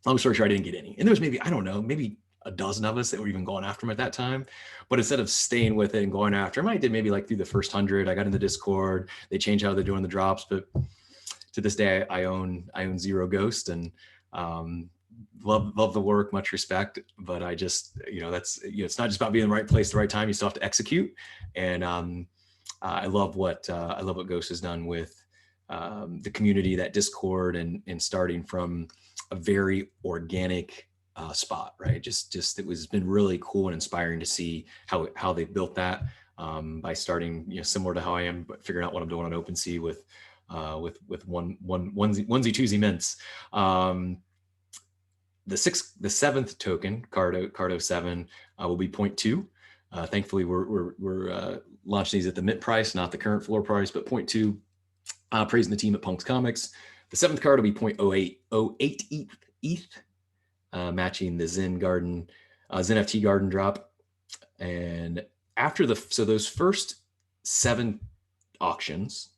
long story short, I didn't get any. And there was maybe, I don't know, maybe a dozen of us that were even going after him at that time. But instead of staying with it and going after him, I did maybe like through the first 100. I got in the Discord. They changed how they're doing the drops, but to this day, I own 0 Ghost, and love the work, much respect. But I just, that's, it's not just about being in the right place at the right time. You still have to execute. And I love what Ghost has done with the community, that Discord, and starting from a very organic spot, right? Just it's been really cool and inspiring to see how they built that by starting, similar to how I am, but figuring out what I'm doing on OpenSea with onesie twosie mints. The 7th token, Cardo 7, will be 0.2. Thankfully, we're launching these at the mint price, not the current floor price, but 0.2. Praising the team at Punks Comics. The 7th card will be 0.08 ETH, matching the Zen NFT Garden drop. And after those first 7 auctions,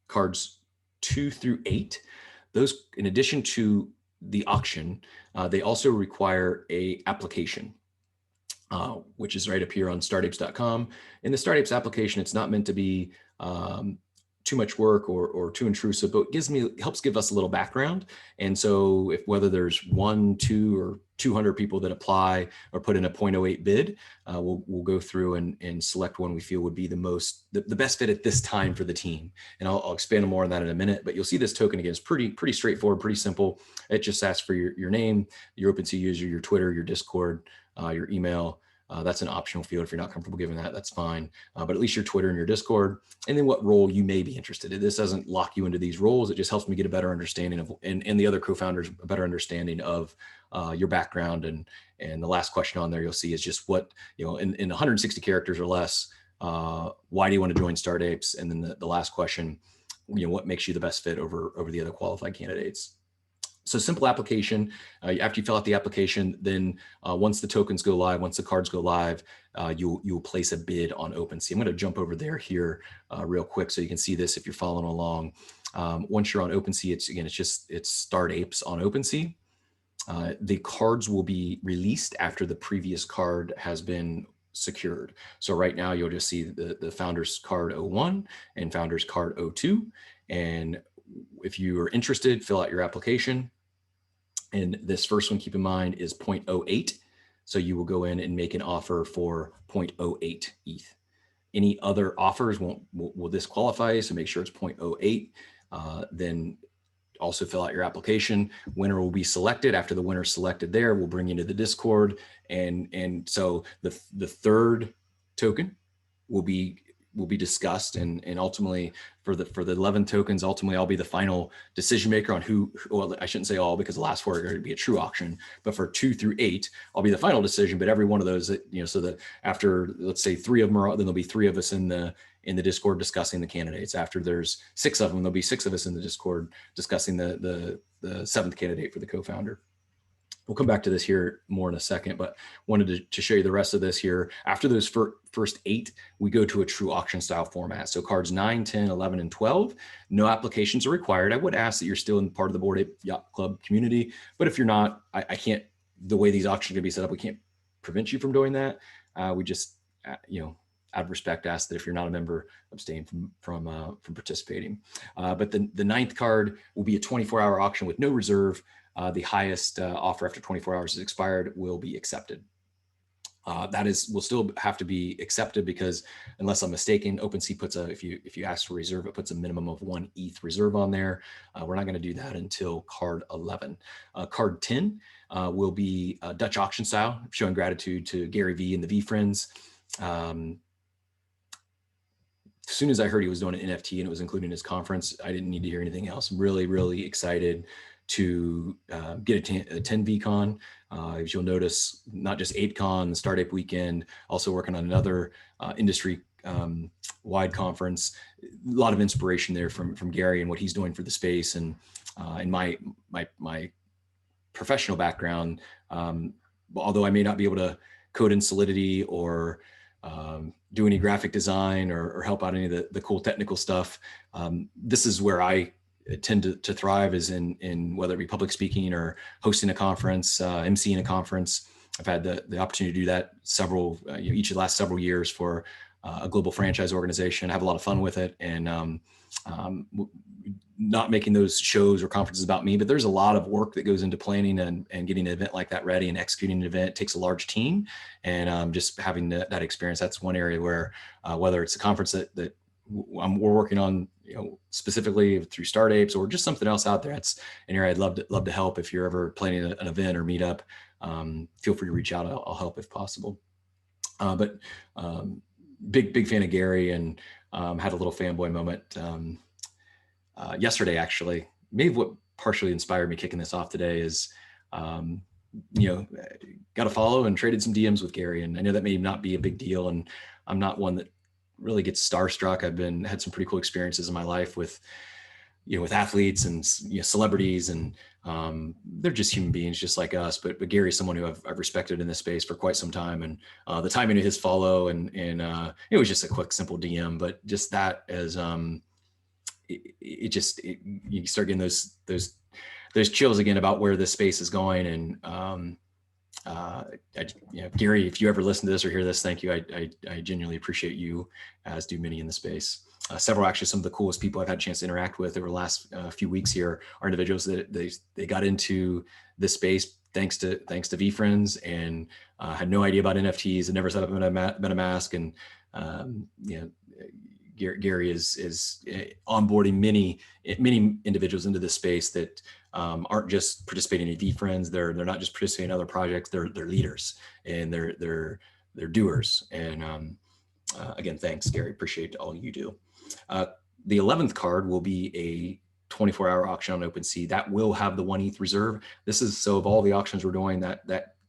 cards 2 through 8, those, in addition to the auction, they also require a application, which is right up here on startapes.com. In the Startapes application, it's not meant to be too much work or too intrusive, but helps give us a little background. And so whether there's 1, 2, or 200 people that apply or put in a 0.08 bid, we'll go through and select one we feel would be the best fit at this time for the team. And I'll expand more on that in a minute, but you'll see this token again is pretty straightforward, pretty simple. It just asks for your name, your OpenSea user, your Twitter, your Discord, your email. That's an optional field. If you're not comfortable giving that, that's fine. But at least your Twitter and your Discord, and then what role you may be interested in. This doesn't lock you into these roles. It just helps me get a better understanding of, and the other co-founders, a better understanding of your background. And the last question on there you'll see is just what, in 160 characters or less, why do you want to join StartApes? And then the last question, what makes you the best fit over the other qualified candidates? So simple application. After you fill out the application, then once the tokens go live, once the cards go live, you'll place a bid on OpenSea. I'm going to jump over there here real quick so you can see this if you're following along. Once you're on OpenSea, it's StartApes on OpenSea. The cards will be released after the previous card has been secured. So right now you'll just see the founder's card 01 and founder's card 02. And if you are interested, fill out your application. And this first one, keep in mind, is 0.08. So you will go in and make an offer for 0.08 ETH. Any other offers will disqualify you, so make sure it's 0.08. Then also fill out your application. Winner will be selected. After the winner is selected there, we'll bring you into the Discord. And so the third token will be discussed, and ultimately for the 11 tokens, ultimately I'll be the final decision maker on who, well, I shouldn't say all, because the last 4 are going to be a true auction, but for 2 through 8, I'll be the final decision. But every one of those, so that after, let's say 3 of them are, then there'll be 3 of us in the Discord discussing the candidates. After there's 6 of them, there'll be 6 of us in the Discord discussing the 7th candidate for the co-founder. We'll come back to this here more in a second, but wanted to show you the rest of this here. After those first 8, we go to a true auction style format. So cards 9, 10, 11, and 12, no applications are required. I would ask that you're still in part of the Bored Ape Yacht Club community, but if you're not, I can't, the way these auctions are gonna be set up, we can't prevent you from doing that. We just, out of respect, ask that if you're not a member, abstain from participating. But the ninth card will be a 24-hour auction with no reserve. The highest offer after 24 hours is expired will be accepted. Will still have to be accepted because, unless I'm mistaken, OpenSea puts if you ask for reserve, it puts a minimum of 1 ETH reserve on there. We're not going to do that until card 11. Card 10 will be Dutch auction style, showing gratitude to Gary V and the V Friends. As soon as I heard he was doing an NFT and it was included in his conference, I didn't need to hear anything else. I'm really, really excited to get attend VCon. As you'll notice, not just ApeCon, the Start Ape weekend, also working on another industry wide conference. A lot of inspiration there from Gary and what he's doing for the space. And in my professional background, although I may not be able to code in Solidity or do any graphic design or help out any of the cool technical stuff, this is where I tend to thrive, is in whether it be public speaking or hosting a conference, emceeing a conference. I've had the opportunity to do that each of the last several years for a global franchise organization. I have a lot of fun with it, and not making those shows or conferences about me, but there's a lot of work that goes into planning and getting an event like that ready and executing an event. It takes a large team, and just having that experience, that's one area where whether it's a conference that we're working on, specifically through StartApes or just something else out there, that's an area I'd love to help. If you're ever planning an event or meetup, feel free to reach out. I'll help if possible. But big fan of Gary, and had a little fanboy moment yesterday, actually. Maybe what partially inspired me kicking this off today is, got to follow and traded some DMs with Gary. And I know that may not be a big deal, and I'm not one that really gets starstruck. I've had some pretty cool experiences in my life with athletes and celebrities, and they're just human beings just like us. But Gary's someone who I've respected in this space for quite some time, and the timing of his follow and it was just a quick, simple DM, but just that as you start getting those chills again about where this space is going. And Gary, if you ever listen to this or hear this, thank you. I genuinely appreciate you, as do many in the space. Some of the coolest people I've had a chance to interact with over the last few weeks here are individuals that they got into this space thanks to VFriends, and had no idea about NFTs and never set up MetaMask. And Gary is onboarding many individuals into this space that aren't just participating in VFriends. They're not just participating in other projects. They're leaders, and they're doers. And again, thanks, Gary. Appreciate all you do. The 11th card will be a 24-hour auction on OpenSea that will have the 1 ETH reserve. This is so of all the auctions we're doing,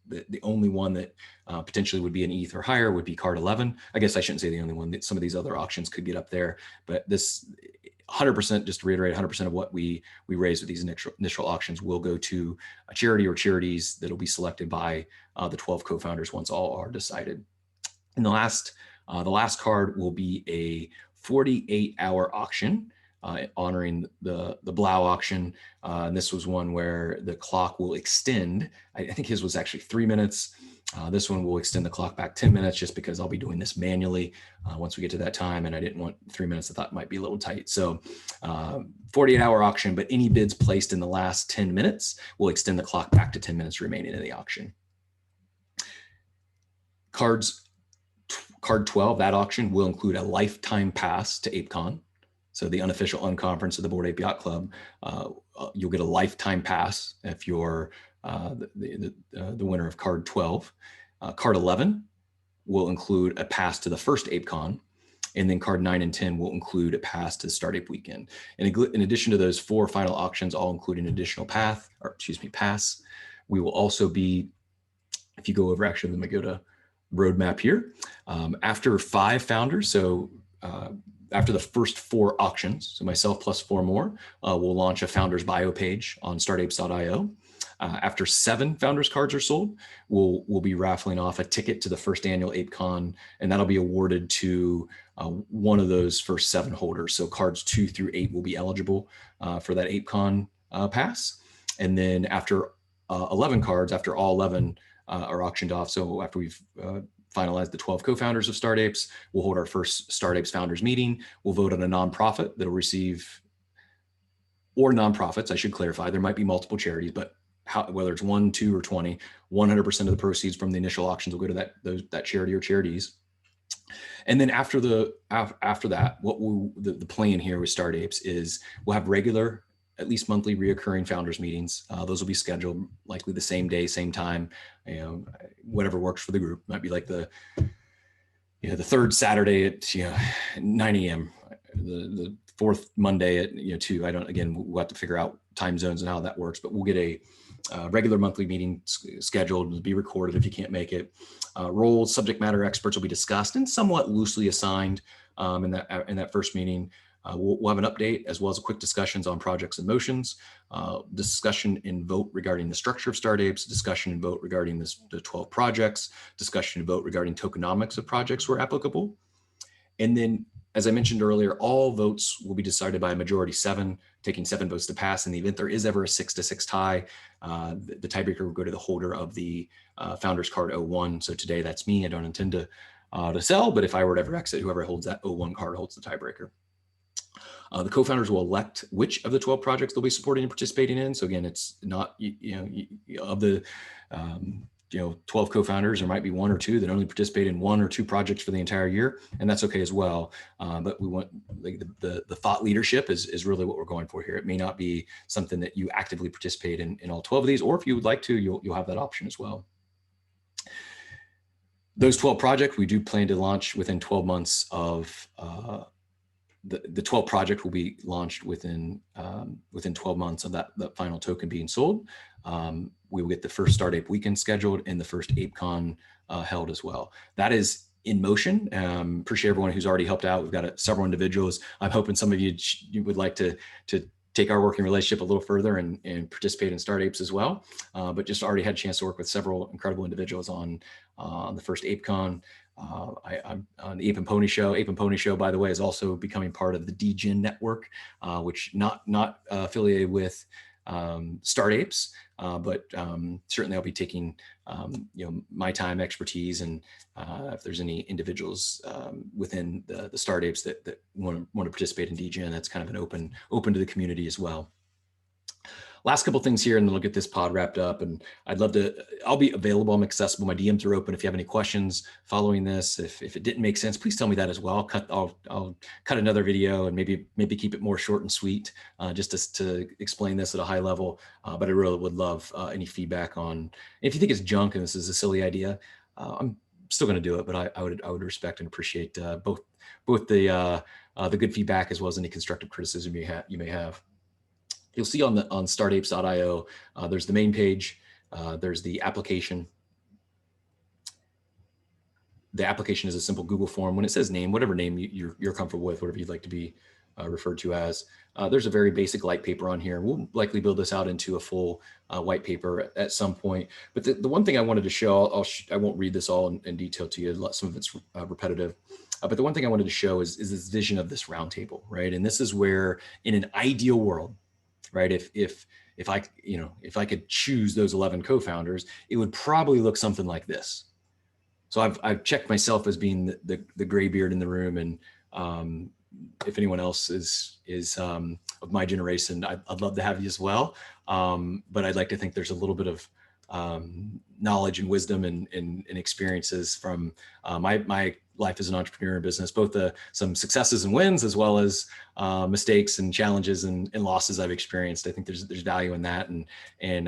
the only one that potentially would be an ETH or higher would be card 11. I guess I shouldn't say the only one. That some of these other auctions could get up there, but this 100%, just to reiterate, 100% of what we raise with these initial auctions will go to a charity or charities that will be selected by the 12 co-founders once all are decided. And the last card will be a 48-hour auction honoring the Blau auction. And this was one where the clock will extend. I think his was actually 3 minutes. This one will extend the clock back 10 minutes just because I'll be doing this manually once we get to that time. And I didn't want 3 minutes. I thought it might be a little tight. So 48-hour auction, but any bids placed in the last 10 minutes will extend the clock back to 10 minutes remaining in the auction. Card 12, that auction will include a lifetime pass to ApeCon. So the unofficial unconference of the Bored Ape Yacht Club, you'll get a lifetime pass if you're the winner of card 12. Card 11 will include a pass to the first ApeCon, and then card 9 and 10 will include a pass to the Start Ape weekend. And in addition to those 4 final auctions, all include an additional pass. We will also be, if you go over, actually, let me go to roadmap here. After 5 founders, so after the first 4 auctions, so myself plus 4 more, we'll launch a founder's bio page on startapes.io. After 7 founders cards are sold, we'll be raffling off a ticket to the first annual ApeCon, and that'll be awarded to one of those first 7 holders. So cards 2 through 8 will be eligible for that ApeCon pass. And then after 11 cards, after all 11 are auctioned off, so after we've finalize the 12 co-founders of StartApes. We'll hold our first StartApes founders meeting. We'll vote on a nonprofit that'll receive, or nonprofits, I should clarify. There might be multiple charities, but whether it's 1, 2, or 20, 100% of the proceeds from the initial auctions will go to that charity or charities. And then after that, the plan here with StartApes is we'll have regular, at least monthly, reoccurring founders meetings. Those will be scheduled likely the same day, same time, whatever works for the group. Might be like the third Saturday at 9 a.m. The fourth Monday at 2. We'll have to figure out time zones and how that works, but we'll get a regular monthly meeting scheduled. It'll be recorded if you can't make it. Roles, subject matter experts will be discussed and somewhat loosely assigned in that first meeting. We'll have an update as well as a quick discussions on projects and motions, discussion and vote regarding the structure of StartApes, discussion and vote regarding the 12 projects, discussion and vote regarding tokenomics of projects where applicable. And then, as I mentioned earlier, all votes will be decided by a majority 7, taking 7 votes to pass. In the event there is ever a 6-6 tie, the tiebreaker will go to the holder of the founders card 01. So today that's me. I don't intend to sell, but if I were to ever exit, whoever holds that 01 card holds the tiebreaker. The co-founders will elect which of the 12 projects they'll be supporting and participating in. So again, it's not, of the 12 co-founders, there might be 1 or 2 that only participate in 1 or 2 projects for the entire year, and that's okay as well. But we want the thought leadership is really what we're going for here. It may not be something that you actively participate in all 12 of these, or if you would like to, you'll have that option as well. Those 12 projects we do plan to launch within 12 months of the 12 project will be launched within 12 months of that final token being sold. We will get the first StartApe weekend scheduled and the first ApeCon held as well. That is in motion. Appreciate everyone who's already helped out. We've got several individuals. I'm hoping some of you would like to take our working relationship a little further and participate in StartApes as well. But just already had a chance to work with several incredible individuals on the first ApeCon. I'm on the Ape and Pony Show. Ape and Pony Show, by the way, is also becoming part of the DGen network, which not affiliated with StartApes, but certainly I'll be taking my time, expertise, and if there's any individuals within the StartApes that want to participate in DGen, that's kind of an open to the community as well. Last couple things here, and then we'll get this pod wrapped up. And I'll be available. I'm accessible. My DMs are open. If you have any questions following this, if it didn't make sense, please tell me that as well. I'll cut another video and maybe keep it more short and sweet, just to explain this at a high level. But I really would love any feedback on, if you think it's junk and this is a silly idea, I'm still going to do it, but I would respect and appreciate both the good feedback as well as any constructive criticism you may have. You'll see on startapes.io, there's the main page, there's the application. The application is a simple Google form. When it says name, whatever name you're comfortable with, whatever you'd like to be referred to as, there's a very basic light paper on here. We'll likely build this out into a full white paper at some point. But the one thing I wanted to show, I won't read this all in detail to you. Some of it's repetitive. But the one thing I wanted to show is this vision of this roundtable, right? And this is where, in an ideal world, right? If I could choose those 11 co-founders, it would probably look something like this. So I've checked myself as being the gray beard in the room, and if anyone else is of my generation, I'd love to have you as well. But I'd like to think there's a little bit of knowledge and wisdom and experiences from my life as an entrepreneur in business, both some successes and wins, as well as mistakes and challenges and losses I've experienced. I think there's value in that, and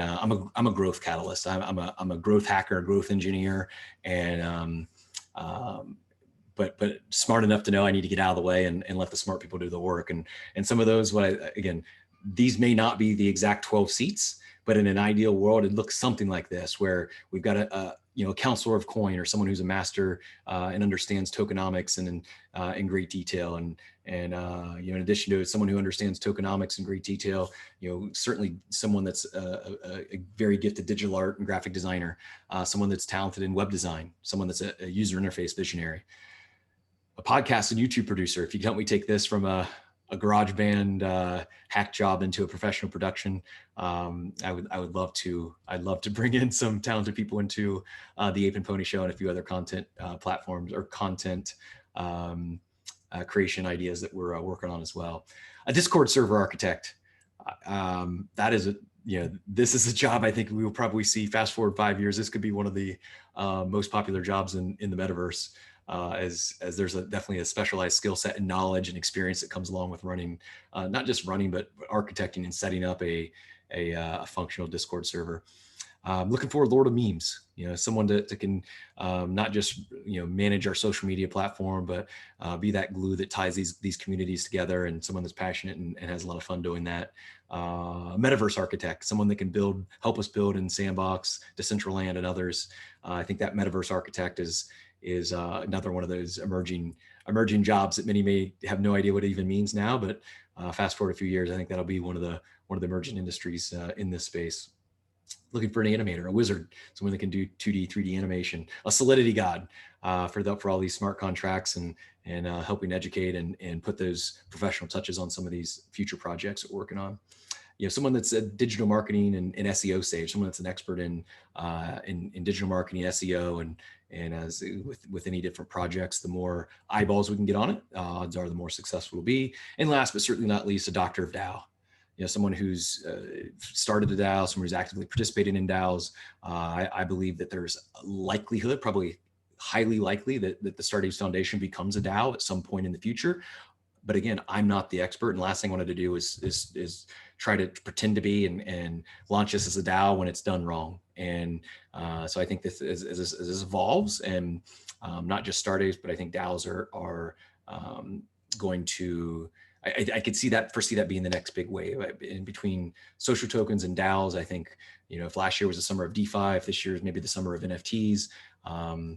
I'm a growth catalyst. I'm a growth hacker, a growth engineer, and but smart enough to know I need to get out of the way and let the smart people do the work. And some of those, these may not be the exact 12 seats, but in an ideal world, it looks something like this, where we've got a counselor of coin, or someone who's a master and understands tokenomics and in great detail. And in addition to someone who understands tokenomics in great detail, certainly someone that's a very gifted digital art and graphic designer, someone that's talented in web design, someone that's a user interface visionary, a podcast and YouTube producer. If you can help me take this from a garage band hack job into a professional production. I'd love to bring in some talented people into the Ape and Pony Show and a few other content platforms or content creation ideas that we're working on as well. A Discord server architect. That is this is a job I think we will probably see fast forward 5 years. This could be one of the most popular jobs in the metaverse, as there's definitely a specialized skill set and knowledge and experience that comes along with running, not just running, but architecting and setting up a functional Discord server. Looking for Lord of Memes, someone that can not just manage our social media platform, but be that glue that ties these communities together, and someone that's passionate and has a lot of fun doing that. Metaverse architect, someone that can help us build in Sandbox, Decentraland, and others. I think that metaverse architect is another one of those emerging jobs that many may have no idea what it even means now, but fast forward a few years, I think that'll be one of the emerging industries in this space. Looking for an animator, a wizard, someone that can do 2D, 3D animation, a Solidity god for all these smart contracts and helping educate and put those professional touches on some of these future projects that we're working on. Someone that's a digital marketing and SEO sage, someone that's an expert in digital marketing, SEO, and as with any different projects, the more eyeballs we can get on it, odds are the more successful we'll be. And last but certainly not least, a doctor of DAO. Someone who's started a DAO, someone who's actively participating in DAOs. I believe that there's a likelihood, probably highly likely, that the Stardates Foundation becomes a DAO at some point in the future. But again, I'm not the expert. And the last thing I wanted to do is try to pretend to be and launch this as a DAO when it's done wrong. And so I think this as this evolves, and not just Stardates, but I think DAOs are going to. I could foresee that being the next big wave in between social tokens and DAOs. I think, if last year was the summer of DeFi, if this year is maybe the summer of NFTs, I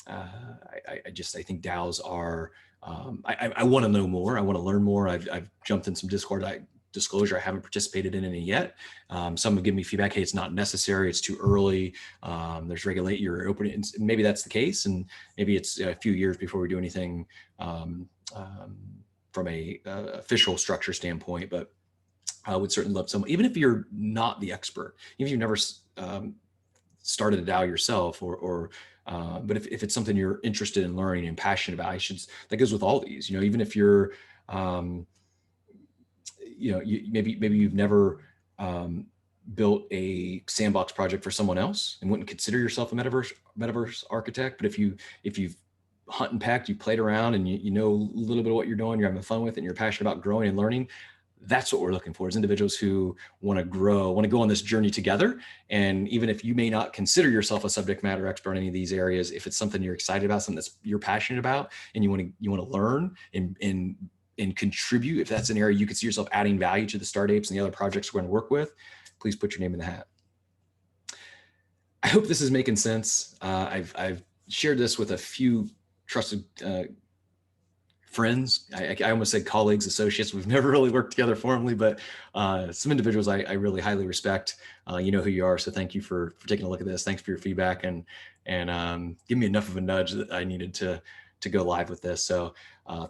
think DAOs are, I want to know more. I want to learn more. I've jumped in some Discord disclosure. I haven't participated in any yet. Some have given me feedback. Hey, it's not necessary. It's too early. There's you're opening. Maybe that's the case. And maybe it's a few years before we do anything, from a official structure standpoint, but I would certainly love someone, even if you're not the expert, even if you've never started a DAO yourself, but if it's something you're interested in learning and passionate about, that goes with all these. Even if you're, maybe you've never built a sandbox project for someone else and wouldn't consider yourself a metaverse architect, but if you've hunt and pecked, you played around, and you know a little bit of what you're doing, you're having fun with it, and you're passionate about growing and learning, that's what we're looking for, is individuals who want to grow, want to go on this journey together. And even if you may not consider yourself a subject matter expert in any of these areas, if it's something you're excited about, something you're passionate about, and you want to learn and contribute, if that's an area you could see yourself adding value to the Startapes and the other projects we're going to work with, please put your name in the hat. I hope this is making sense. I've shared this with a few trusted friends. I almost said colleagues, associates. We've never really worked together formally, but some individuals I really highly respect. You know who you are, so thank you for taking a look at this. Thanks for your feedback and give me enough of a nudge that I needed to go live with this. So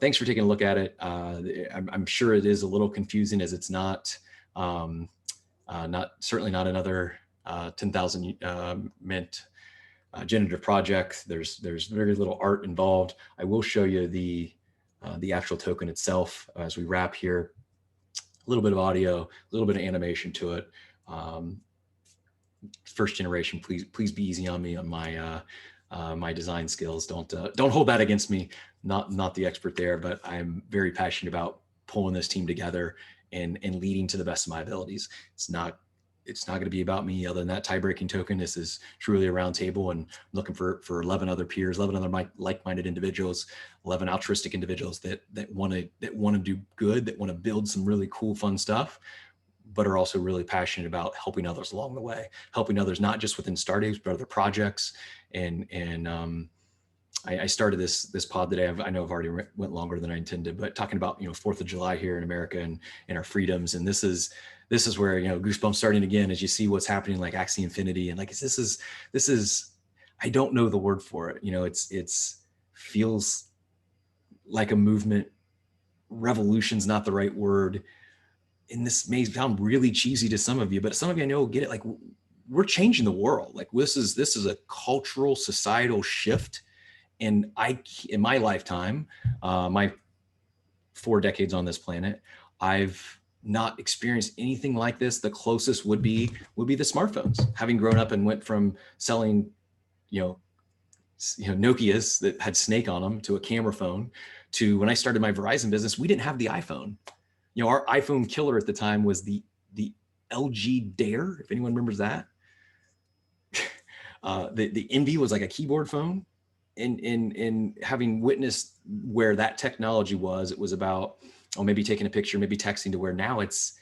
thanks for taking a look at it. I'm sure it is a little confusing, as it's certainly not another 10,000 mint generative project. There's very little art involved. I will show you the actual token itself as we wrap here. A little bit of audio, a little bit of animation to it. First generation, please be easy on me on my design skills. Don't hold that against me. Not the expert there, but I'm very passionate about pulling this team together and leading to the best of my abilities. It's not going to be about me other than that tie-breaking token. This is truly a round table, and I'm looking for 11 other peers, 11 other like-minded individuals, 11 altruistic individuals that want to do good, that want to build some really cool, fun stuff, but are also really passionate about helping others along the way, helping others not just within Startapes, but other projects. And I started this pod today. I know I've already went longer than I intended, but talking about 4th of July here in America and our freedoms, and this is where goosebumps starting again as you see what's happening, like Axie Infinity, and like this is I don't know the word for it. It's feels like a movement revolution's not the right word. And this may sound really cheesy to some of you, but some of you I know get it. Like, we're changing the world. Like, this is a cultural, societal shift. And in my lifetime, my 4 decades on this planet, I've not experienced anything like this. The closest would be the smartphones. Having grown up and went from selling, Nokias that had Snake on them to a camera phone, to when I started my Verizon business, we didn't have the iPhone. Our iPhone killer at the time was the LG Dare, if anyone remembers that. The Envy was like a keyboard phone. And having witnessed where that technology was, it was about, maybe taking a picture, maybe texting, to where now it's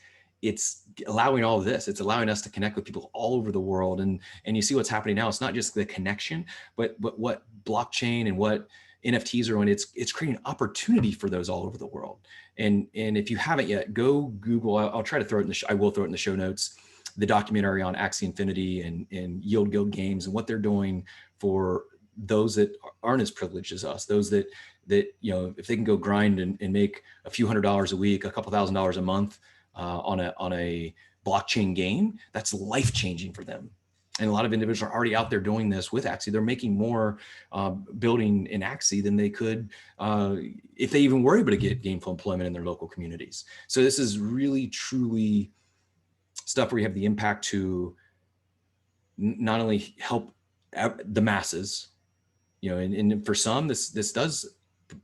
allowing all of this. It's allowing us to connect with people all over the world. And you see what's happening now. It's not just the connection, but what blockchain and what NFTs are doing. It's creating opportunity for those all over the world. And if you haven't yet, go Google. I'll try to throw it I will throw it in the show notes. The documentary on Axie Infinity and Yield Guild Games and what they're doing for those that aren't as privileged as us, those that if they can go grind and make a few $100s a week, a couple $1,000s a month on a blockchain game, that's life-changing for them. And a lot of individuals are already out there doing this with Axie. They're making more building in Axie than they could if they even were able to get gainful employment in their local communities. So this is really, truly stuff where you have the impact to not only help the masses, and for some, this does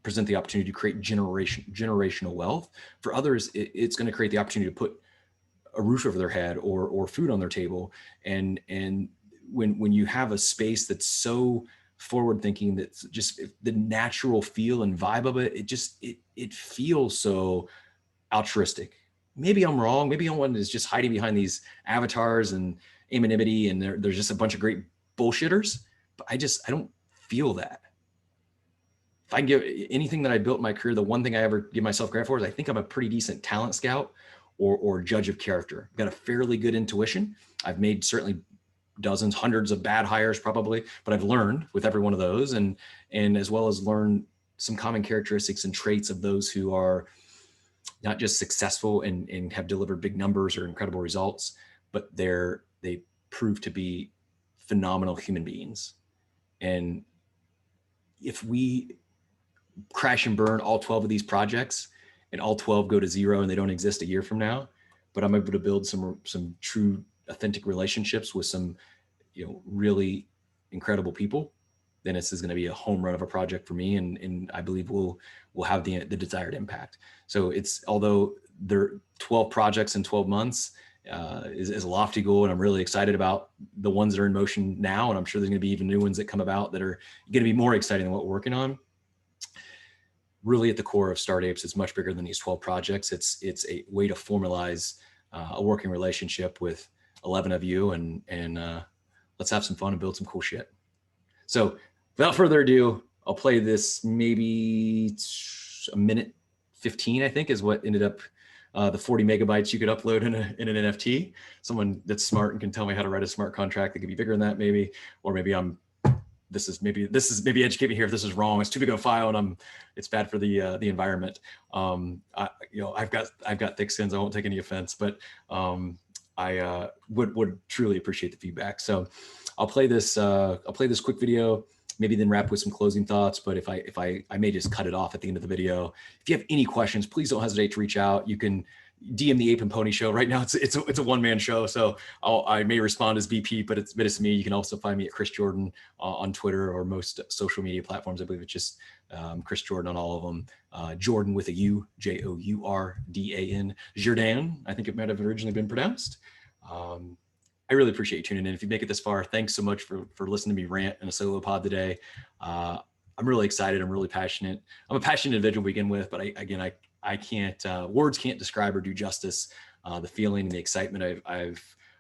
present the opportunity to create generational wealth. For others, it's going to create the opportunity to put a roof over their head or food on their table. And when you have a space that's so forward thinking, that's just the natural feel and vibe of it, it feels so altruistic. Maybe I'm wrong. Maybe someone is just hiding behind these avatars and anonymity, and there's just a bunch of great bullshitters. But I don't feel that. If I can give anything that I built in my career, the one thing I ever give myself credit for is I think I'm a pretty decent talent scout or judge of character. I've got a fairly good intuition. I've made certainly dozens, hundreds of bad hires probably, but I've learned with every one of those, and as well as learned some common characteristics and traits of those who are not just successful and have delivered big numbers or incredible results, but they prove to be phenomenal human beings. And if we crash and burn all 12 of these projects and all 12 go to zero and they don't exist a year from now, but I'm able to build some true authentic relationships with some, really incredible people, then this is going to be a home run of a project for me. And I believe we'll have the desired impact. So although there are 12 projects in 12 months, is a lofty goal, and I'm really excited about the ones that are in motion now, and I'm sure there's going to be even new ones that come about that are going to be more exciting than what we're working on. Really, at the core of StartApes, it's much bigger than these 12 projects. It's a way to formalize a working relationship with 11 of you, and let's have some fun and build some cool shit. So without further ado, I'll play this. Maybe a minute 15, I think, is what ended up the 40 megabytes you could upload in an NFT. Someone that's smart and can tell me how to write a smart contract that could be bigger than that, maybe, or maybe this is maybe educate me here if this is wrong. It's too big of a file, and it's bad for the environment. I've got thick skins. I won't take any offense, but I would truly appreciate the feedback. So I'll play this quick video, maybe then wrap with some closing thoughts. But if I may just cut it off at the end of the video. If you have any questions, please don't hesitate to reach out. You can DM the Ape and Pony Show. Right now it's a one-man show, so I may respond as BP, but it's me. You can also find me at Chris Jourdan on Twitter or most social media platforms. I believe it's just Chris Jourdan on all of them. Jourdan with a U, Jourdan. Jourdan, I think it might have originally been pronounced. I really appreciate you tuning in. If you make it this far, thanks so much for listening to me rant in a solo pod today. I'm really excited. I'm really passionate. I'm a passionate individual to begin with, but I can't, words can't describe or do justice the feeling and the excitement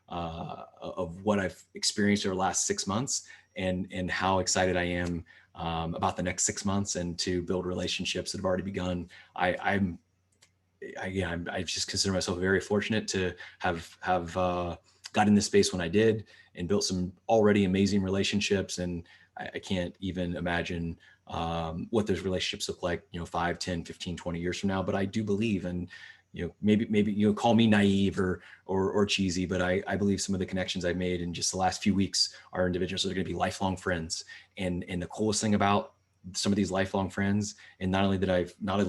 of what I've experienced over the last 6 months, and how excited I am about the next 6 months and to build relationships that have already begun. I just consider myself very fortunate to have got in this space when I did and built some already amazing relationships. And I can't even imagine what those relationships look like, 5, 10, 15, 20 years from now. But I do believe, and maybe call me naive or cheesy, but I believe some of the connections I've made in just the last few weeks are individuals that are going to be lifelong friends. And the coolest thing about some of these lifelong friends, and not only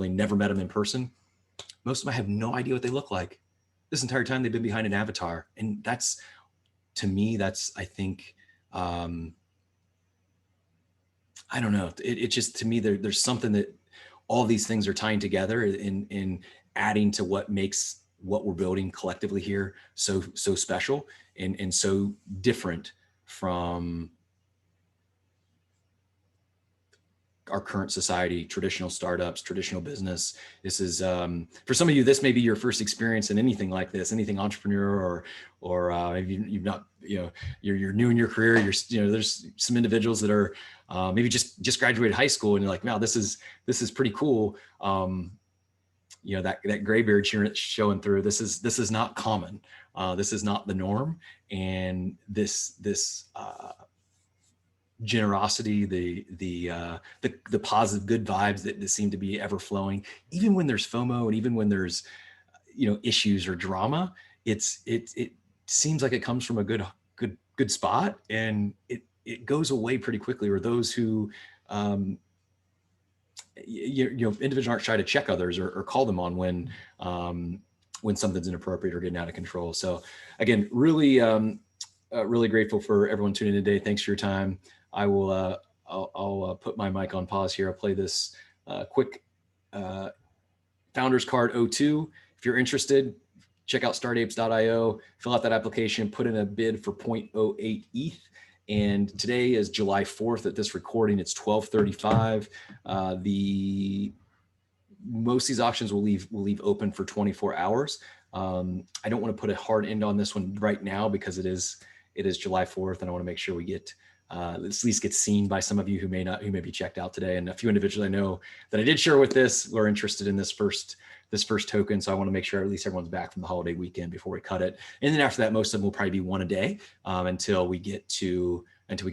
never met them in person, most of them I have no idea what they look like. This entire time they've been behind an avatar. And to me, I think, I don't know. It just, to me, there's something that all these things are tying together in adding to what makes what we're building collectively here so special and so different from our current society, traditional startups, traditional business. This is, for some of you, this may be your first experience in anything like this, anything entrepreneur, or maybe you've not, you're new in your career. There's some individuals that are maybe just graduated high school, and you're like, wow, this is pretty cool. That gray beard showing through. This is not common. This is not the norm. And this generosity, the positive, good vibes that seem to be ever flowing, even when there's FOMO and even when there's, issues or drama, it seems like it comes from a good spot, and it goes away pretty quickly. Or those who, individuals aren't shy to check others or call them on when something's inappropriate or getting out of control. So again, really grateful for everyone tuning in today. Thanks for your time. I will, I'll put my mic on pause here. I'll play this quick Founders Card 02. If you're interested, check out startapes.io, fill out that application, put in a bid for 0.08 ETH. And today is July 4th at this recording. It's 12:35. Most of these auctions will leave open for 24 hours. I don't want to put a hard end on this one right now because it is July 4th, and I want to make sure we get at least get seen by some of you who may be checked out today. And a few individuals I know that I did share with this were interested in this first token. So I want to make sure at least everyone's back from the holiday weekend before we cut it. And then after that, most of them will probably be one a day until we get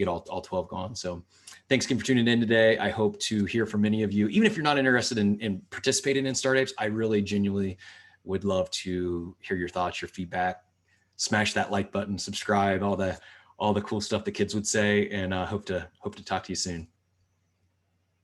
all 12 gone. So thanks again for tuning in today. I hope to hear from many of you, even if you're not interested in participating in StartApes. I really genuinely would love to hear your thoughts, your feedback. Smash that like button, subscribe, all the cool stuff the kids would say, and hope to talk to you soon.